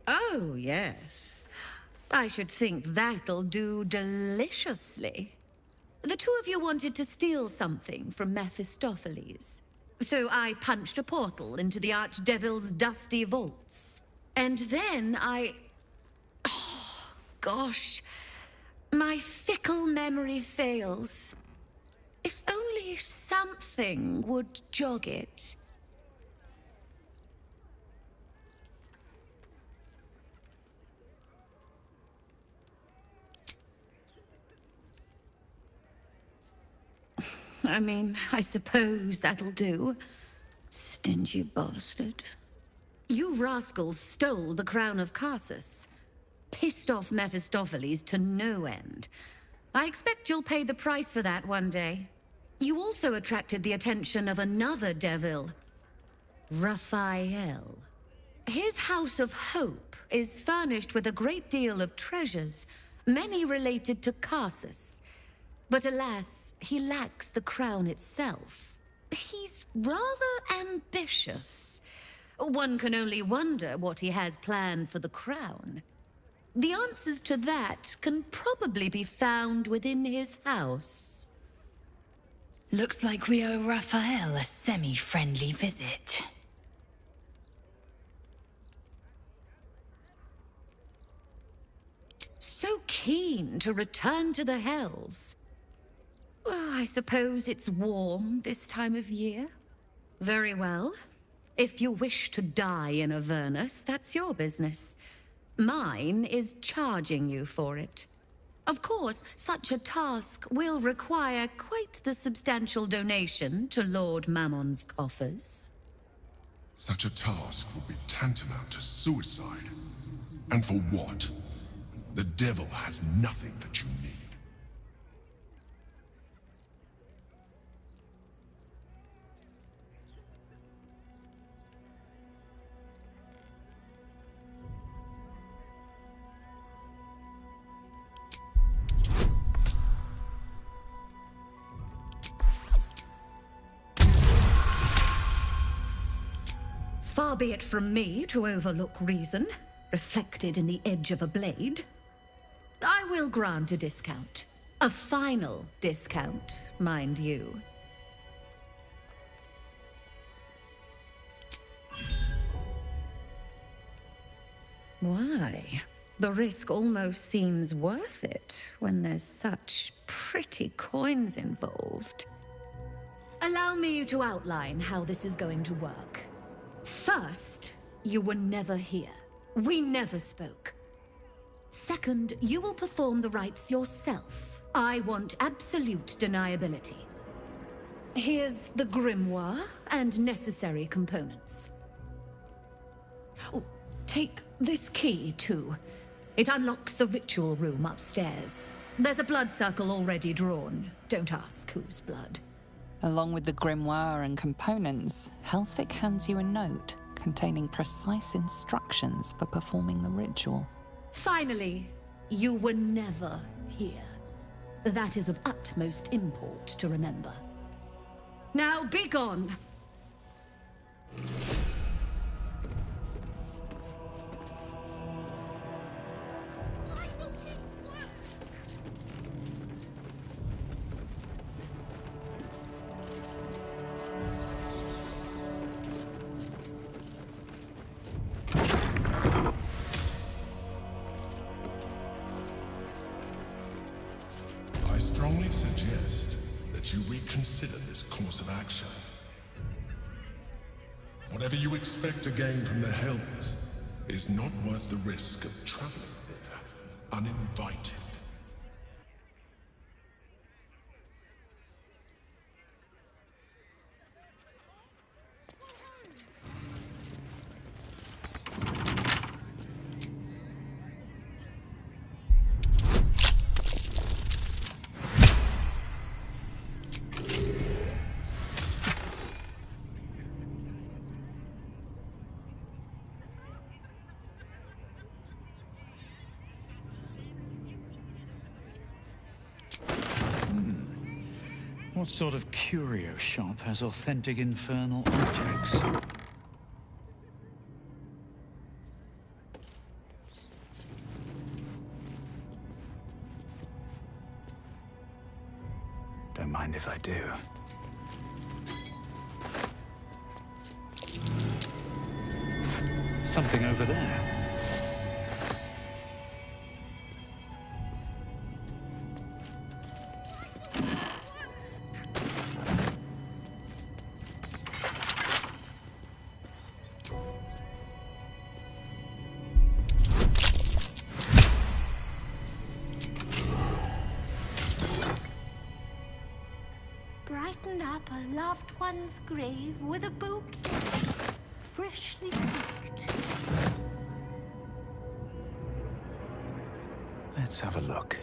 Oh, yes. I should think that'll do deliciously. The 2 of you wanted to steal something from Mephistopheles. So I punched a portal into the Archdevil's dusty vaults. And then oh, gosh. My fickle memory fails. If only something would jog it. I mean, I suppose that'll do. Stingy bastard. You rascals stole the crown of Carsus. Pissed off Mephistopheles to no end. I expect you'll pay the price for that one day. You also attracted the attention of another devil, Raphael. His House of Hope is furnished with a great deal of treasures, many related to Carsus. But alas, he lacks the crown itself. He's rather ambitious. One can only wonder what he has planned for the crown. The answers to that can probably be found within his house. Looks like we owe Raphael a semi-friendly visit. So keen to return to the hells. Well, I suppose it's warm this time of year. Very well. If you wish to die in Avernus, that's your business. Mine is charging you for it. Of course, such a task will require quite the substantial donation to Lord Mammon's coffers. Such a task would be tantamount to suicide. And for what? The devil has nothing that you need. Far be it from me to overlook reason, reflected in the edge of a blade. I will grant a discount. A final discount, mind you. Why? The risk almost seems worth it when there's such pretty coins involved. Allow me to outline how this is going to work. First, you were never here. We never spoke. Second, you will perform the rites yourself. I want absolute deniability. Here's the grimoire and necessary components. Oh, take this key, too. It unlocks the ritual room upstairs. There's a blood circle already drawn. Don't ask whose blood. Along with the grimoire and components, Helsik hands you a note containing precise instructions for performing the ritual. Finally, you were never here. That is of utmost import to remember. Now be gone! I strongly suggest that you reconsider this course of action. Whatever you expect to gain from the Hells is not worth the risk of traveling there uninvited. What sort of curio shop has authentic infernal objects? Don't mind if I do. Something over there. Brighten up a loved one's grave with a bouquet, freshly picked. Let's have a look.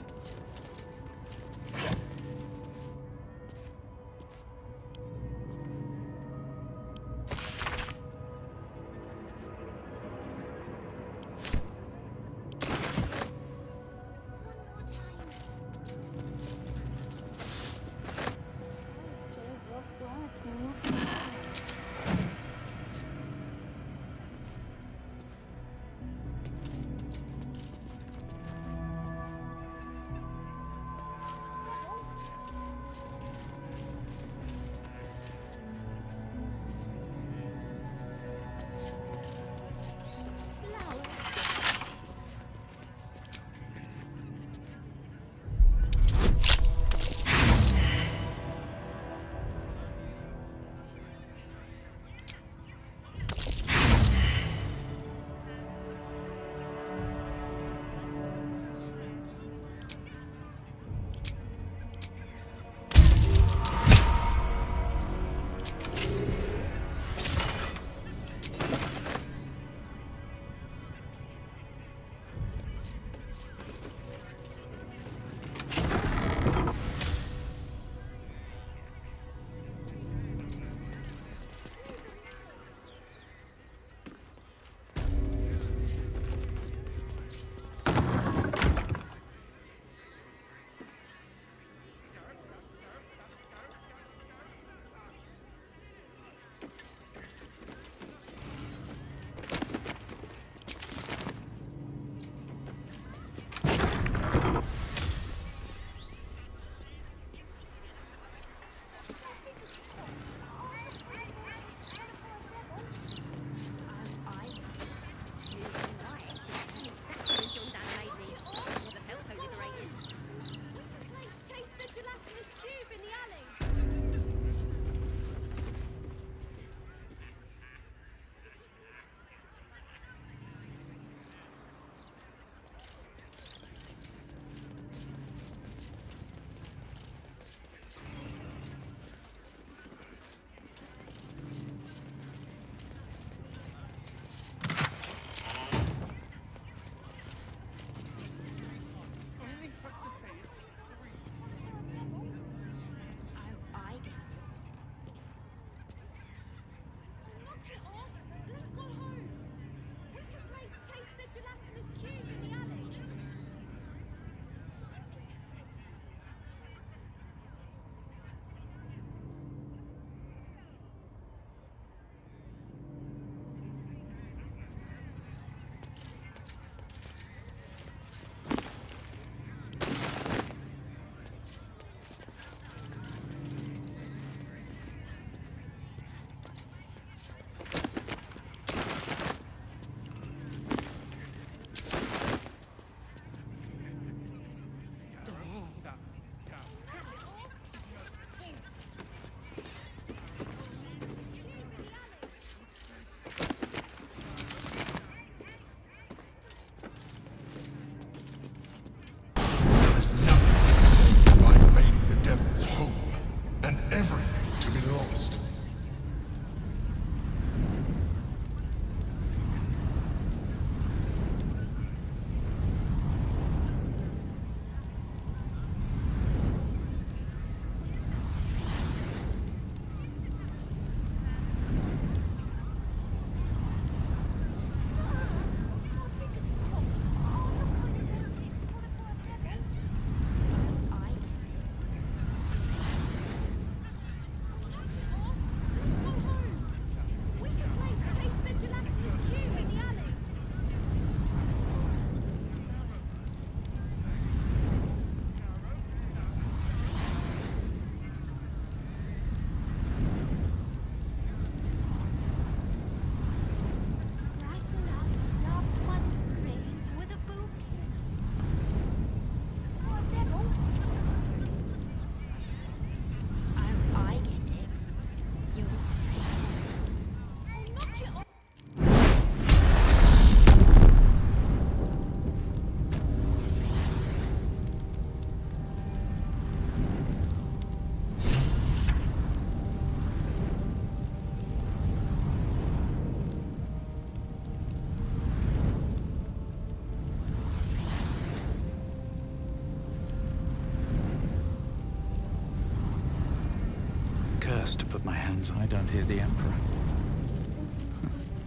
first to put my hands on. I don't hear the Emperor.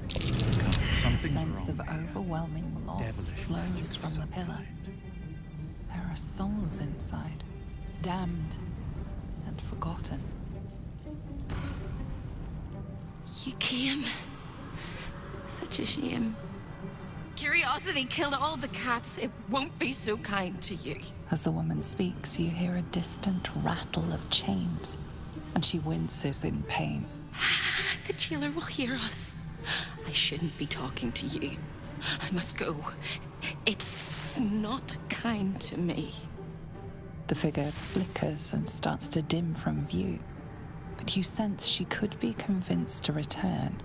A Something's sense wrong of here. overwhelming loss Devilish flows magic from the of some pillar. There are souls inside, damned and forgotten. You came. Such a shame. Curiosity killed all the cats. It won't be so kind to you. As the woman speaks, you hear a distant rattle of chains, and she winces in pain. The jailer will hear us. I shouldn't be talking to you. I must go. It's not kind to me. The figure flickers and starts to dim from view, but you sense she could be convinced to return.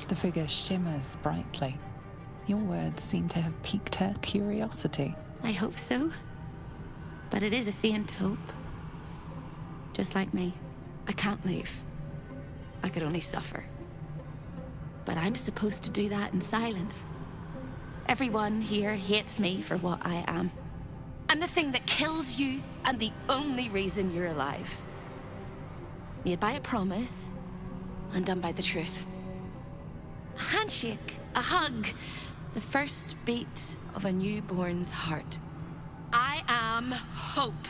The figure shimmers brightly. Your words seem to have piqued her curiosity. I hope so. But it is a faint hope. Just like me. I can't leave. I could only suffer. But I'm supposed to do that in silence. Everyone here hates me for what I am. I'm the thing that kills you, and the only reason you're alive. Made by a promise, and done by the truth. A handshake, a hug, the first beat of a newborn's heart. I am hope.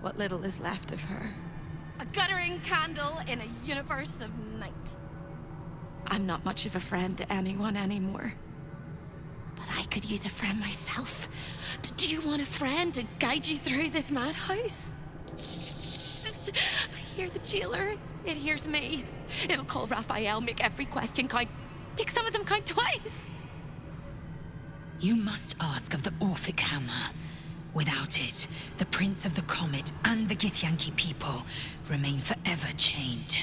What little is left of her. A guttering candle in a universe of night. I'm not much of a friend to anyone anymore. But I could use a friend myself. Do you want a friend to guide you through this madhouse? I hear the jailer. It hears me. It'll call Raphael, make every question count. Make some of them count twice. You must ask of the Orphic Hammer. Without it, the Prince of the Comet and the Githyanki people remain forever chained.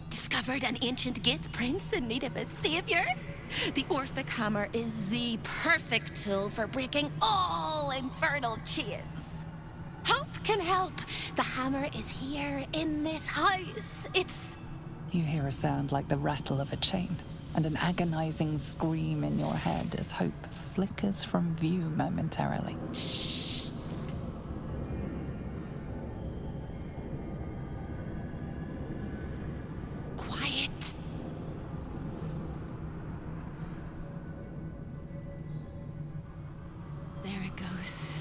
Discovered an ancient Gith prince in need of a savior? The Orphic Hammer is the perfect tool for breaking all infernal chains. Hope can help. The hammer is here in this house. It's... You hear a sound like the rattle of a chain, and an agonizing scream in your head as hope flickers from view momentarily. Shh. Quiet. There it goes.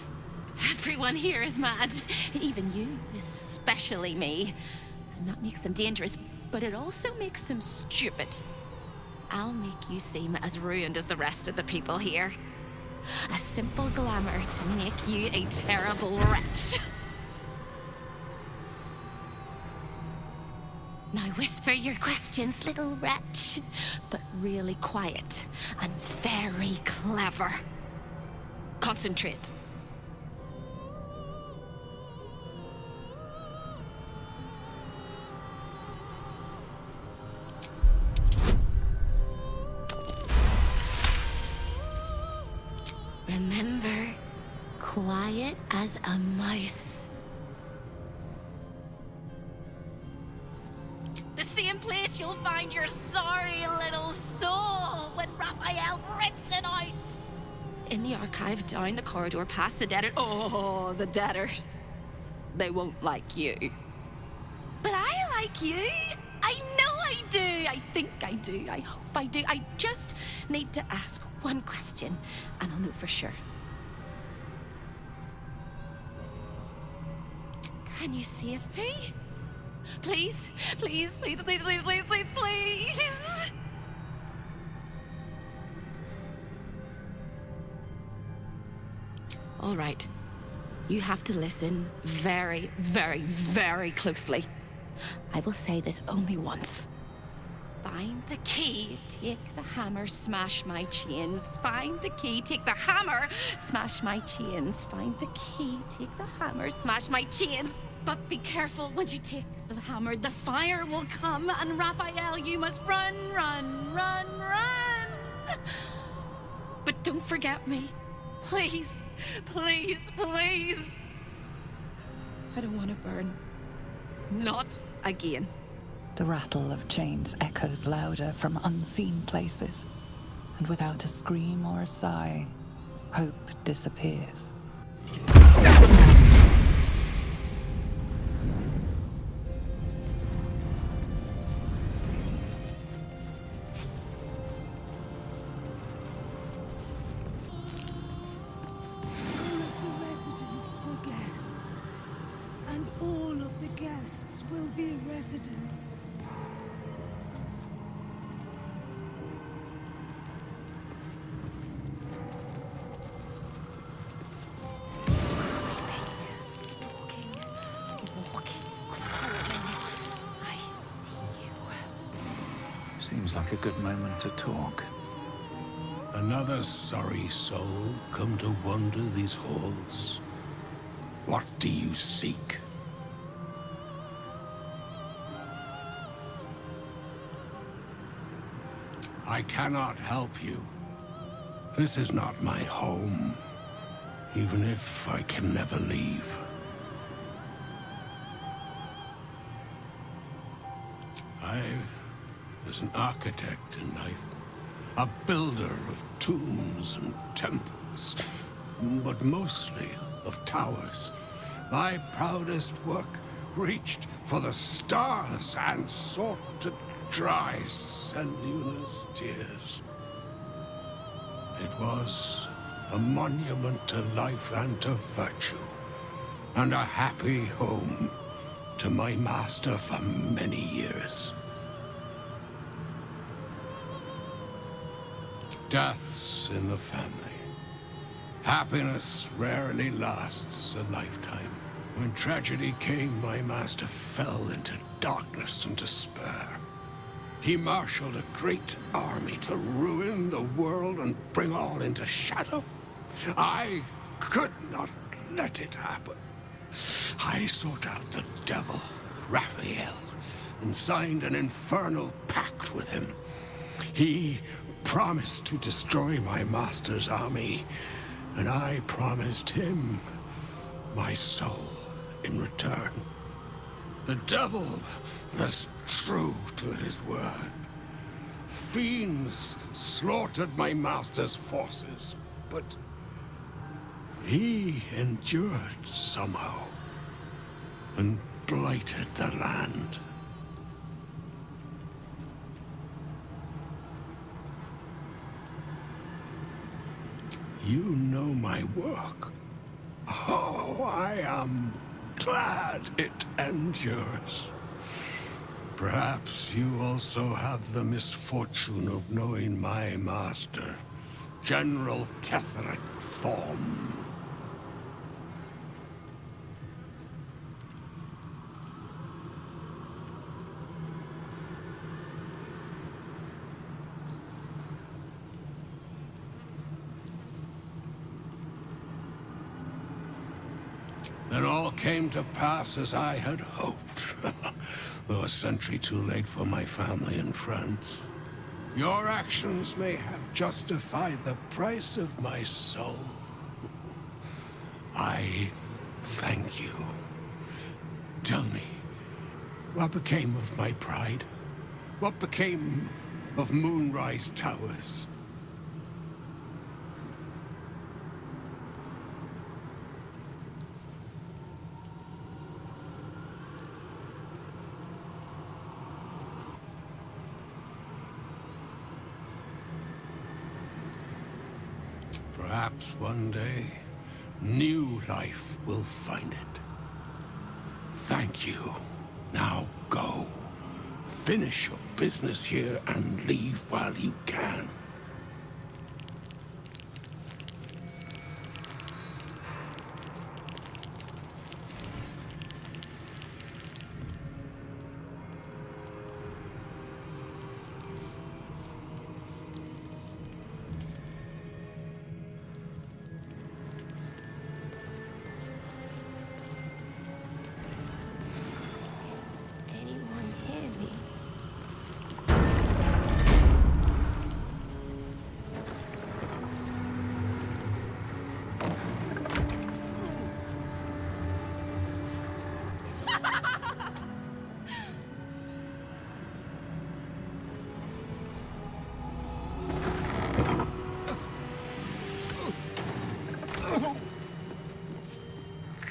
Everyone here is mad. Even you, especially me. And that makes them dangerous, but it also makes them stupid. I'll make you seem as ruined as the rest of the people here. A simple glamour to make you a terrible wretch. Now whisper your questions, little wretch. But really quiet and very clever. Concentrate. Remember, quiet as a mouse. The same place you'll find your sorry little soul when Raphael rips it out. In the archive, down the corridor, past the debtor. Oh, the debtors. They won't like you. But I like you. I know I do. I think I do. I hope I do. I just need to ask one question, and I'll know for sure. Can you save me? Please? Please, please, please, please, please, please, please. All right. You have to listen very, very, very closely. I will say this only once. Find the key, take the hammer, smash my chains. Find the key, take the hammer, smash my chains. Find the key, take the hammer, smash my chains. But be careful, when you take the hammer, the fire will come, and Raphael, you must run, run, run, run. Don't forget me. Please, please, please. I don't want to burn. Not again. The rattle of chains echoes louder from unseen places, and without a scream or a sigh, hope disappears. All of the residents were guests, and all of the guests will be residents. Seems like a good moment to talk. Another sorry soul come to wander these halls. What do you seek? I cannot help you. This is not my home, even if I can never leave. I was an architect in life, a builder of tombs and temples, but mostly of towers. My proudest work reached for the stars and sought to dry Selûne's tears. It was a monument to life and to virtue, and a happy home to my master for many years. Deaths in the family. Happiness rarely lasts a lifetime. When tragedy came, my master fell into darkness and despair. He marshaled a great army to ruin the world and bring all into shadow. I could not let it happen. I sought out the devil, Raphael, and signed an infernal pact with him. He promised to destroy my master's army, and I promised him my soul in return. The devil was true to his word. Fiends slaughtered my master's forces, but he endured somehow and blighted the land. You know my work. Oh, I am glad it endures. Perhaps you also have the misfortune of knowing my master, General Ketheric Thorm. Then all came to pass as I had hoped, though a century too late for my family and friends. Your actions may have justified the price of my soul. I thank you. Tell me, what became of my pride? What became of Moonrise Towers? Perhaps one day, new life will find it. Thank you. Now go. Finish your business here and leave while you can.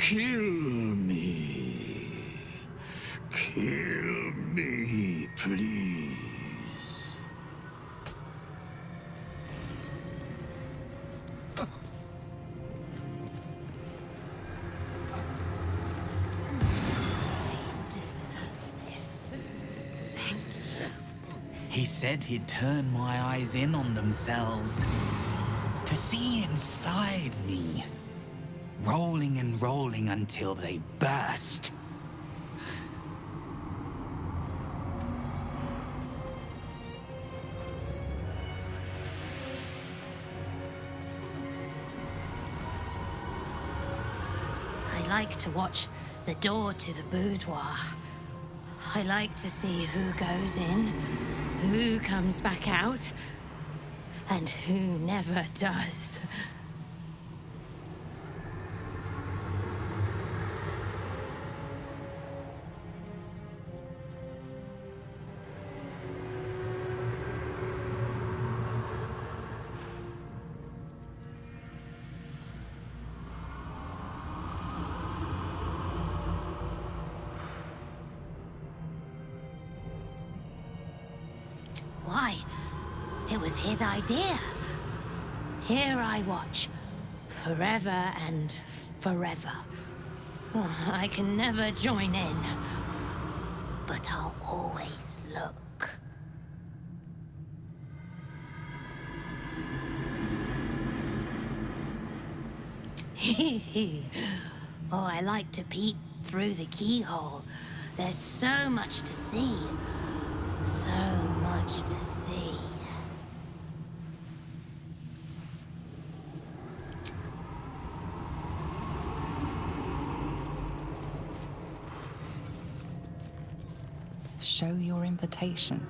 Kill me. Kill me, please. He said he'd turn my eyes in on themselves. To see inside me. Rolling and rolling until they burst. I like to watch the door to the boudoir. I like to see who goes in, who comes back out, and who never does. Why? It was his idea. Here I watch, forever and forever. Oh, I can never join in, but I'll always look. Oh, I like to peep through the keyhole. There's so much to see. So much to see. Show your invitation.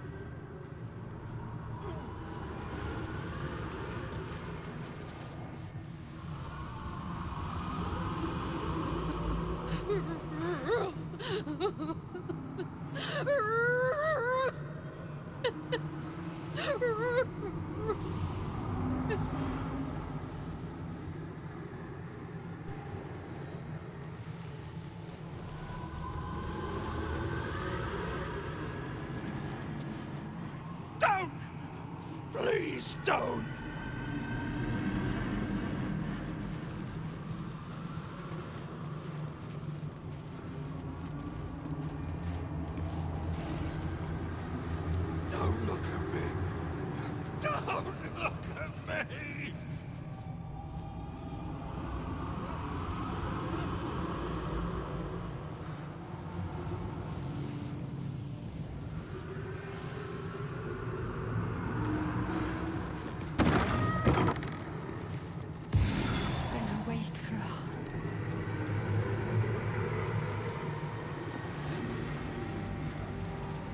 Don't! Please don't! Don't look at me! Don't look at me!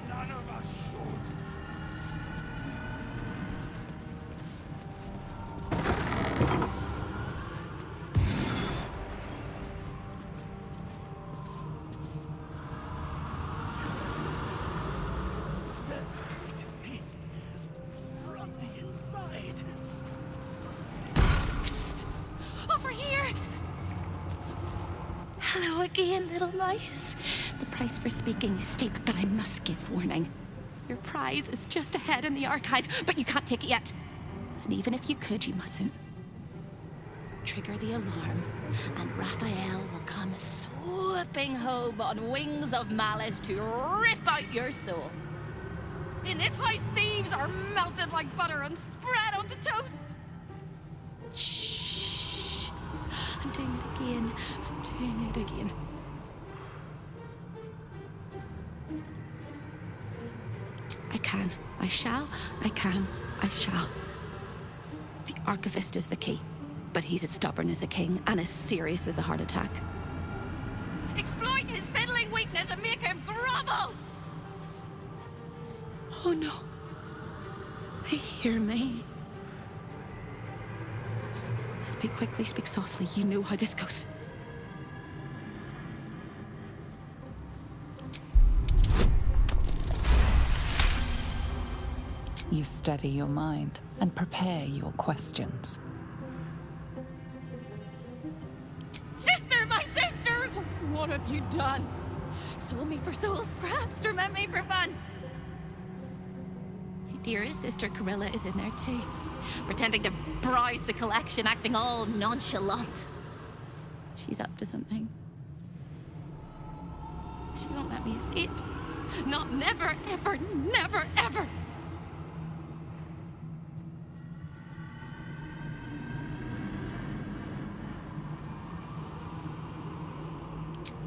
None of us should. From the inside. Over here! Hello again, little mice. The price for speaking is steep, but I must give warning. Your prize is just ahead in the archive, but you can't take it yet. And even if you could, you mustn't. Trigger the alarm, and Raphael will come swooping home on wings of malice to rip out your soul. In this house, thieves are melted like butter and spread onto toast. Shh. I'm doing it again. I'm doing it again. I can. I shall. I can. I shall. The archivist is the key, but he's as stubborn as a king and as serious as a heart attack. Exploit his fiddling weakness and make him grovel! Oh no. They hear me. Speak quickly, speak softly. You know how this goes. You steady your mind and prepare your questions. Sister, my sister! What have you done? Sold me for soul scraps or meant me for fun? My dearest sister Corilla is in there too, pretending to browse the collection, acting all nonchalant. She's up to something. She won't let me escape. Not never, ever, never, ever.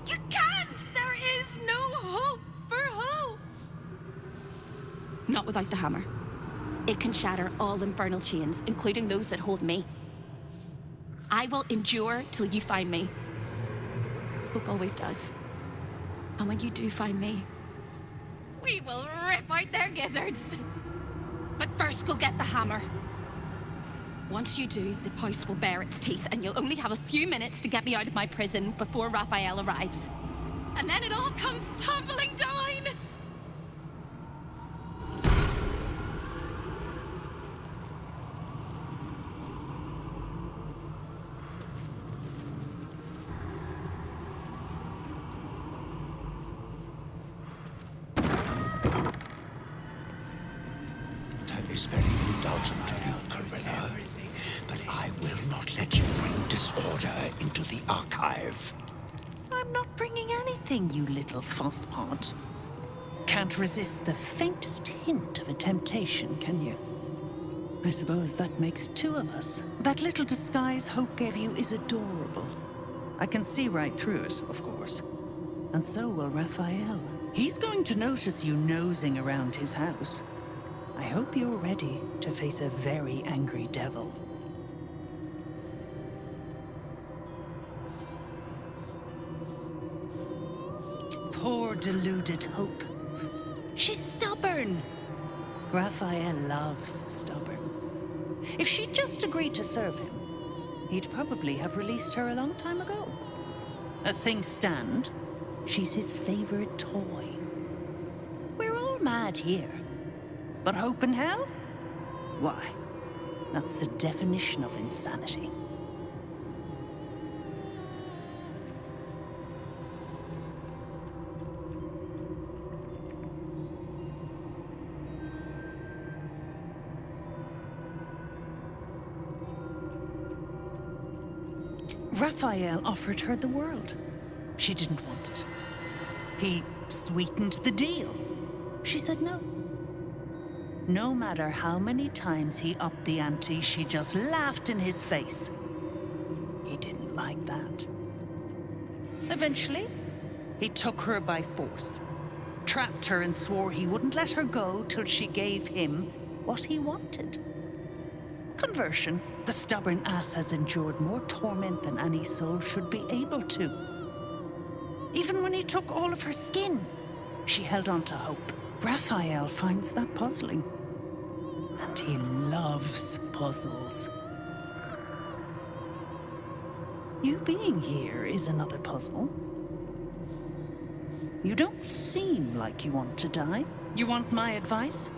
You can't! There is no hope for hope! Not without the hammer. It can shatter all infernal chains, including those that hold me. I will endure till you find me. Hope always does. And when you do find me, we will rip out their gizzards. But first, go get the hammer. Once you do, the house will bare its teeth, and you'll only have a few minutes to get me out of my prison before Raphael arrives. And then it all comes tumbling down! That is very indulgent of you, Corilla, but I will not let you bring disorder into the archive. I'm not bringing anything, you little fusspot. Can't resist the faintest hint of a temptation, can you? I suppose that makes two of us. That little disguise Hope gave you is adorable. I can see right through it, of course. And so will Raphael. He's going to notice you nosing around his house. I hope you're ready to face a very angry devil. Poor deluded Hope. She's stubborn. Raphael loves stubborn. If she'd just agreed to serve him, he'd probably have released her a long time ago. As things stand, she's his favorite toy. We're all mad here. But hope in hell? Why, that's the definition of insanity. Raphael offered her the world. She didn't want it. He sweetened the deal. She said no. No matter how many times he upped the ante, she just laughed in his face. He didn't like that. Eventually, he took her by force, trapped her and swore he wouldn't let her go till she gave him what he wanted. Conversion. The stubborn ass has endured more torment than any soul should be able to. Even when he took all of her skin, she held on to hope. Raphael finds that puzzling. And he loves puzzles. You being here is another puzzle. You don't seem like you want to die. You want my advice?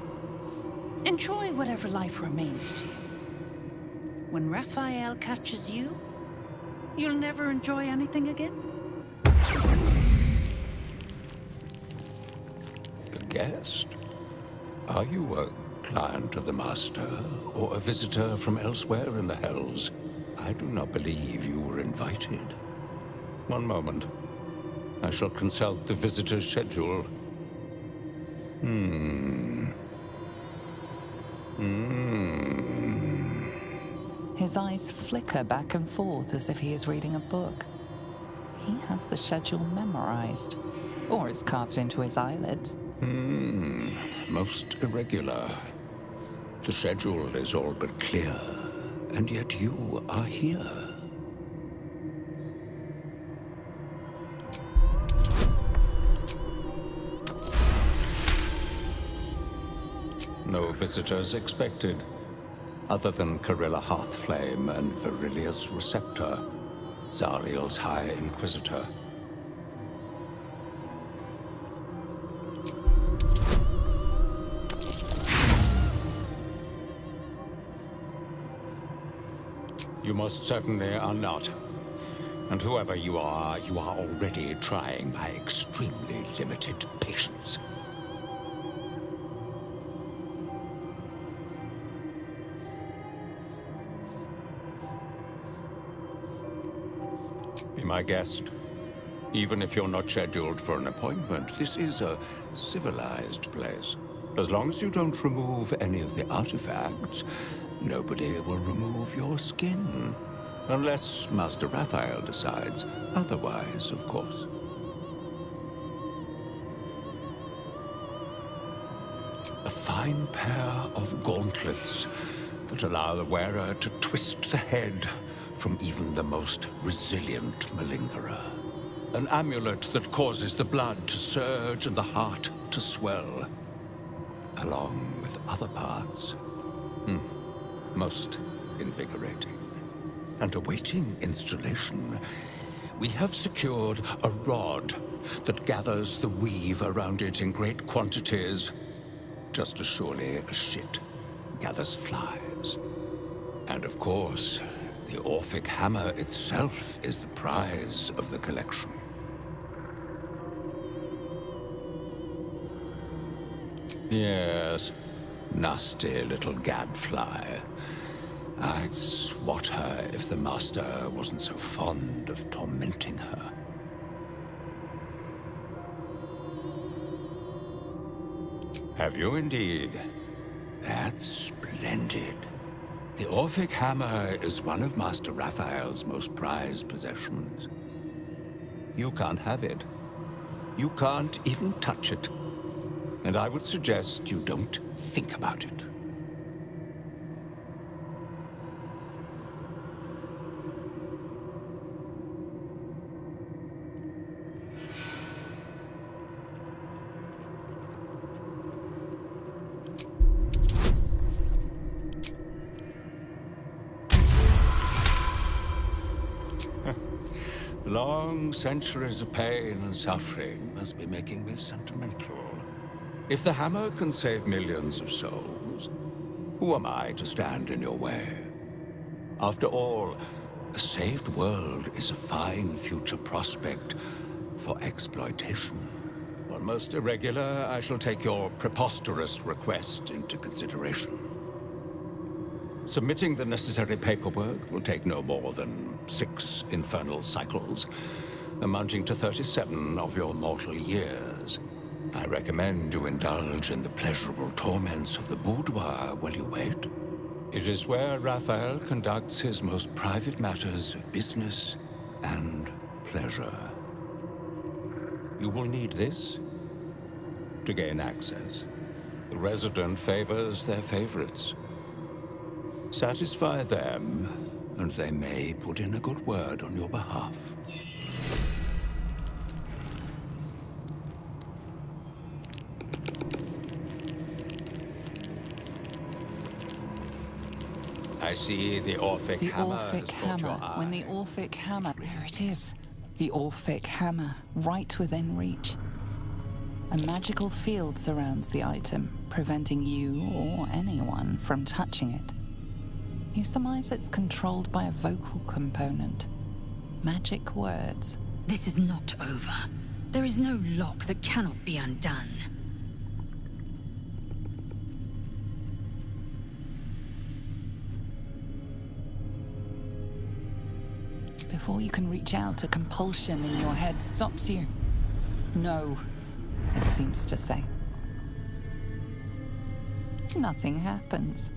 Enjoy whatever life remains to you. When Raphael catches you, you'll never enjoy anything again. A guest? Are you a client of the Master, or a visitor from elsewhere in the Hells? I do not believe you were invited. One moment. I shall consult the visitor's schedule. His eyes flicker back and forth as if he is reading a book. He has the schedule memorized, or it's carved into his eyelids. Most irregular. The schedule is all but clear, and yet you are here. No visitors expected, other than Corilla Hearthflame and Virilius Receptor, Zariel's High Inquisitor. You most certainly are not. And whoever you are already trying my extremely limited patience. Be my guest. Even if you're not scheduled for an appointment, this is a civilized place. As long as you don't remove any of the artifacts, nobody will remove your skin. Unless Master Raphael decides otherwise, of course. A fine pair of gauntlets that allow the wearer to twist the head from even the most resilient malingerer. An amulet that causes the blood to surge and the heart to swell, along with other parts. Most invigorating. And awaiting installation, we have secured a rod that gathers the weave around it in great quantities, just as surely as shit gathers flies. And of course, the Orphic hammer itself is the prize of the collection. Yes, nasty little gadfly. I'd swat her if the Master wasn't so fond of tormenting her. Have you indeed? That's splendid. The Orphic hammer is one of Master Raphael's most prized possessions. You can't have it. You can't even touch it. And I would suggest you don't think about it. Long centuries of pain and suffering must be making me sentimental. If the hammer can save millions of souls, who am I to stand in your way? After all, a saved world is a fine future prospect for exploitation. While most irregular, I shall take your preposterous request into consideration. Submitting the necessary paperwork will take no more than 6 infernal cycles, amounting to 37 of your mortal years. I recommend you indulge in the pleasurable torments of the boudoir while you wait. It is where Raphael conducts his most private matters of business and pleasure. You will need this to gain access. The resident favors their favorites. Satisfy them, and they may put in a good word on your behalf. I see the Orphic hammer has caught your eye. When the Orphic hammer... There it is. The Orphic hammer, right within reach. A magical field surrounds the item, preventing you or anyone from touching it. You surmise it's controlled by a vocal component. Magic words. This is not over. There is no lock that cannot be undone. Before you can reach out, a compulsion in your head stops you. No, it seems to say. Nothing happens.